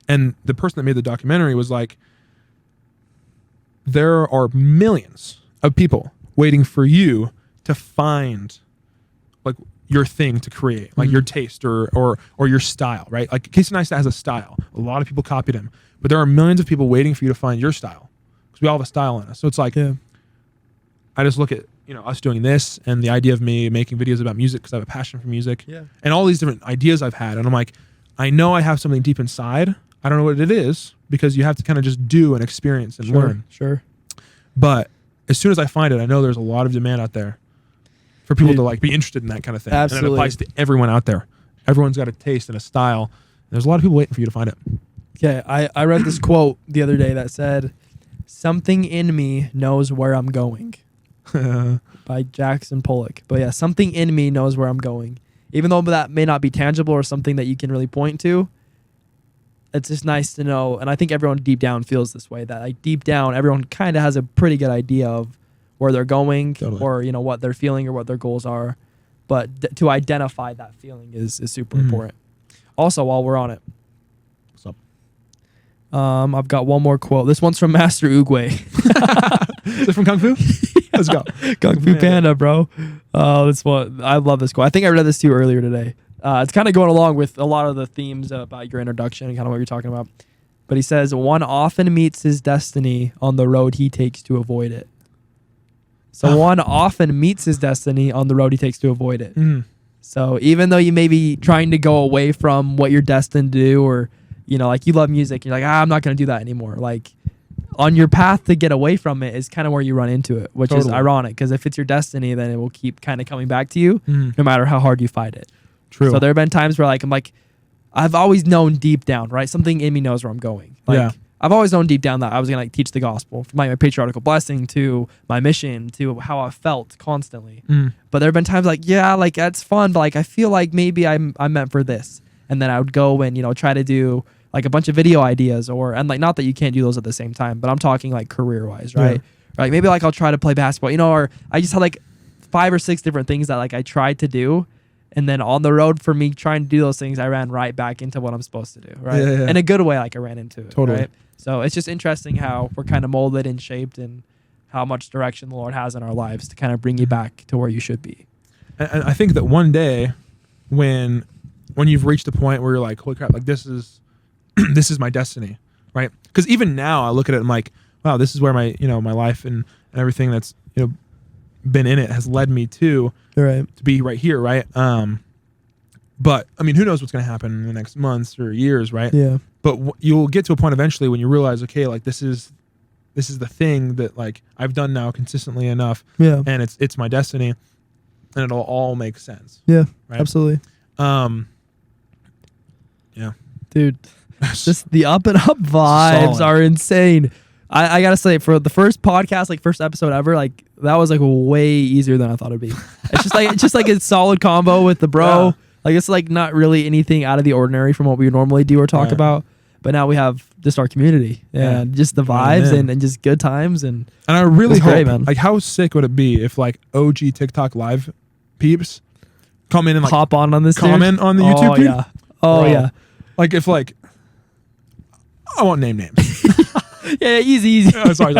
S1: And the person that made the documentary was like, there are millions of people waiting for you to find like your thing to create, like your taste or your style, right? Like Casey Neistat has a style. A lot of people copied him, but there are millions of people waiting for you to find your style because we all have a style in us. So it's like, I just look at, us doing this and the idea of me making videos about music because I have a passion for music and all these different ideas I've had. And I'm like, I know I have something deep inside. I don't know what it is because you have to kind of just do and experience and learn.
S2: Sure.
S1: But as soon as I find it, I know there's a lot of demand out there for people to like be interested in that kind of thing.
S2: Absolutely.
S1: And it applies to everyone out there. Everyone's got a taste and a style. And there's a lot of people waiting for you to find it.
S2: Okay. I read this quote the other day that said, "Something in me knows where I'm going." By Jackson Pollock. But yeah, something in me knows where I'm going. Even though that may not be tangible or something that you can really point to, it's just nice to know. And I think everyone deep down feels this way, that like deep down, everyone kind of has a pretty good idea of where they're going or, what they're feeling or what their goals are. But to identify that feeling is super important. Also, while we're on it,
S1: What's up?
S2: I've got one more quote. This one's from Master Oogway.
S1: Is it from Kung Fu? Let's go.
S2: Kung Fu Panda, bro. This one, I love this quote. I think I read this to you earlier today. It's kind of going along with a lot of the themes about your introduction and kind of what you're talking about. But he says, "One often meets his destiny on the road he takes to avoid it." So one often meets his destiny on the road he takes to avoid it. So even though you may be trying to go away from what you're destined to do, or, like you love music, you're like, I'm not going to do that anymore. Like, on your path to get away from it is kind of where you run into it, which is ironic, because if it's your destiny, then it will keep kind of coming back to you no matter how hard you fight it.
S1: True.
S2: So there have been times where I'm like, I've always known deep down, right? Something in me knows where I'm going. Like, I've always known deep down that I was going to teach the gospel, from my patriarchal blessing to my mission to how I felt constantly. But there have been times like that's fun, but I feel like maybe I'm meant for this. And then I would go and, try to do like a bunch of video ideas and not that you can't do those at the same time, but I'm talking like career wise, right? Yeah. Like maybe I'll try to play basketball, or I just had like 5 or 6 different things that I tried to do. And then on the road for me trying to do those things, I ran right back into what I'm supposed to do, right? Yeah. In a good way, I ran into it.
S1: Totally.
S2: Right? So it's just interesting how we're kind of molded and shaped and how much direction the Lord has in our lives to kind of bring you back to where you should be.
S1: And I think that one day when you've reached a point where you're like, holy crap, like this is my destiny, right? Because even now I look at it and I'm like, wow, this is where my, my life and everything that's, been in it has led me to be right here, right? But I mean, who knows what's going to happen in the next months or years, right?
S2: Yeah.
S1: But you'll get to a point eventually when you realize, okay, like this is the thing that like I've done now consistently enough, and it's my destiny, and it'll all make sense.
S2: Yeah,
S1: right?
S2: absolutely.
S1: Yeah,
S2: dude, just the Up and Up vibes are insane. I gotta say, for the first podcast, first episode ever, that was way easier than I thought it'd be. It's just a solid combo with the bro. Yeah. It's not really anything out of the ordinary from what we normally do or talk about. But now we have just our community and just the vibes and just good times and
S1: I really hope, man. How sick would it be if OG TikTok live peeps come in and
S2: hop on this
S1: comment on the YouTube feed?
S2: Yeah. Oh yeah.
S1: If I won't name names.
S2: Yeah, easy.
S1: Oh, sorry.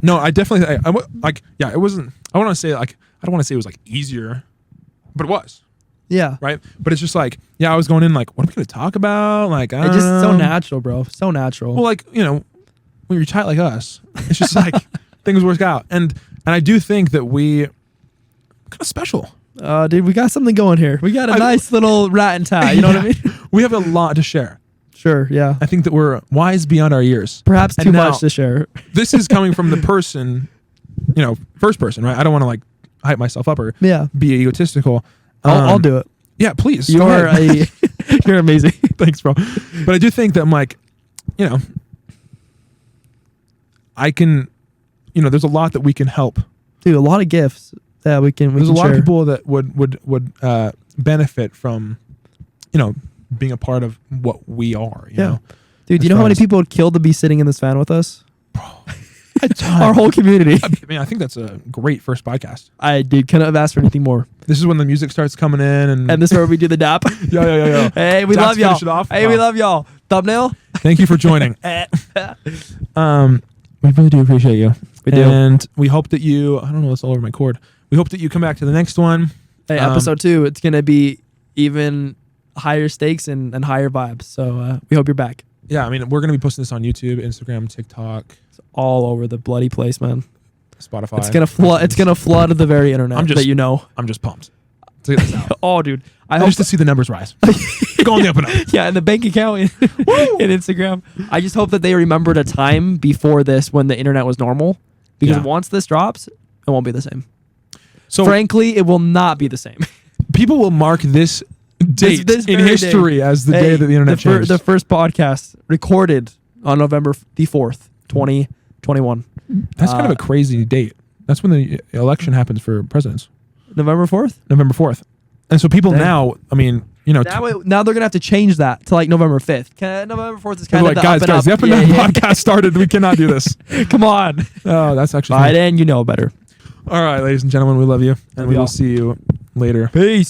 S1: No, I definitely it wasn't. I want to say I don't want to say it was easier, but it was.
S2: Yeah.
S1: Right. But it's just I was going in what are we going to talk about?
S2: It's just so natural, bro. So natural.
S1: Well, when you're tight like us, it's just things work out, and I do think that we kind of special.
S2: Dude, we got something going here. We got a nice little rat and tat. You know what I mean?
S1: We have a lot to share.
S2: Sure, yeah.
S1: I think that we're wise beyond our years.
S2: Perhaps too much to share.
S1: This is coming from the person, first person, right? I don't want to hype myself up or be egotistical.
S2: I'll do it.
S1: Yeah, please.
S2: You're amazing.
S1: Thanks, bro. But I do think that I'm I can, there's a lot that we can help.
S2: Dude, a lot of gifts that we can
S1: There's
S2: a
S1: lot of people that would benefit from, being a part of what we are, you know?
S2: Dude, do you know how many people would kill to be sitting in this van with us?
S1: Bro,
S2: our whole community.
S1: I think that's a great first podcast.
S2: I couldn't have asked for anything more.
S1: This is when the music starts coming in, and
S2: this is where we do the dap.
S1: Yeah.
S2: Hey, we love y'all. We love y'all. Thumbnail.
S1: Thank you for joining. We really do appreciate you.
S2: We do,
S1: and we hope that you. I don't know. It's all over my cord. We hope that you come back to the next one.
S2: Hey, episode 2. It's gonna be even higher stakes and higher vibes. So we hope you're back.
S1: Yeah, I mean, we're gonna be posting this on YouTube, Instagram, TikTok.
S2: It's all over the bloody place, man.
S1: Spotify.
S2: It's gonna flood the very internet that you know.
S1: I'm just pumped to get this out.
S2: Oh, dude, I
S1: hope
S2: hope
S1: to see the numbers rise. Go on the Up and Up.
S2: Yeah, and the bank account in Instagram. I just hope that they remembered a time before this when the internet was normal, because once this drops, it won't be the same. So frankly, it will not be the same.
S1: People will mark this date in history as the day that the internet changed.
S2: The first podcast recorded on November the 4th, 2021.
S1: That's kind of a crazy date. That's when the election happens for presidents.
S2: November 4th?
S1: November 4th. And so people now, I mean, you know.
S2: Now they're going to have to change that to like November 5th. November 4th is kind of
S1: like, guys, the Up and Up podcast started. We cannot do this.
S2: Come on.
S1: Oh, that's actually
S2: Biden, you know better.
S1: All right, ladies and gentlemen, we love you. And we will see you later.
S2: Peace.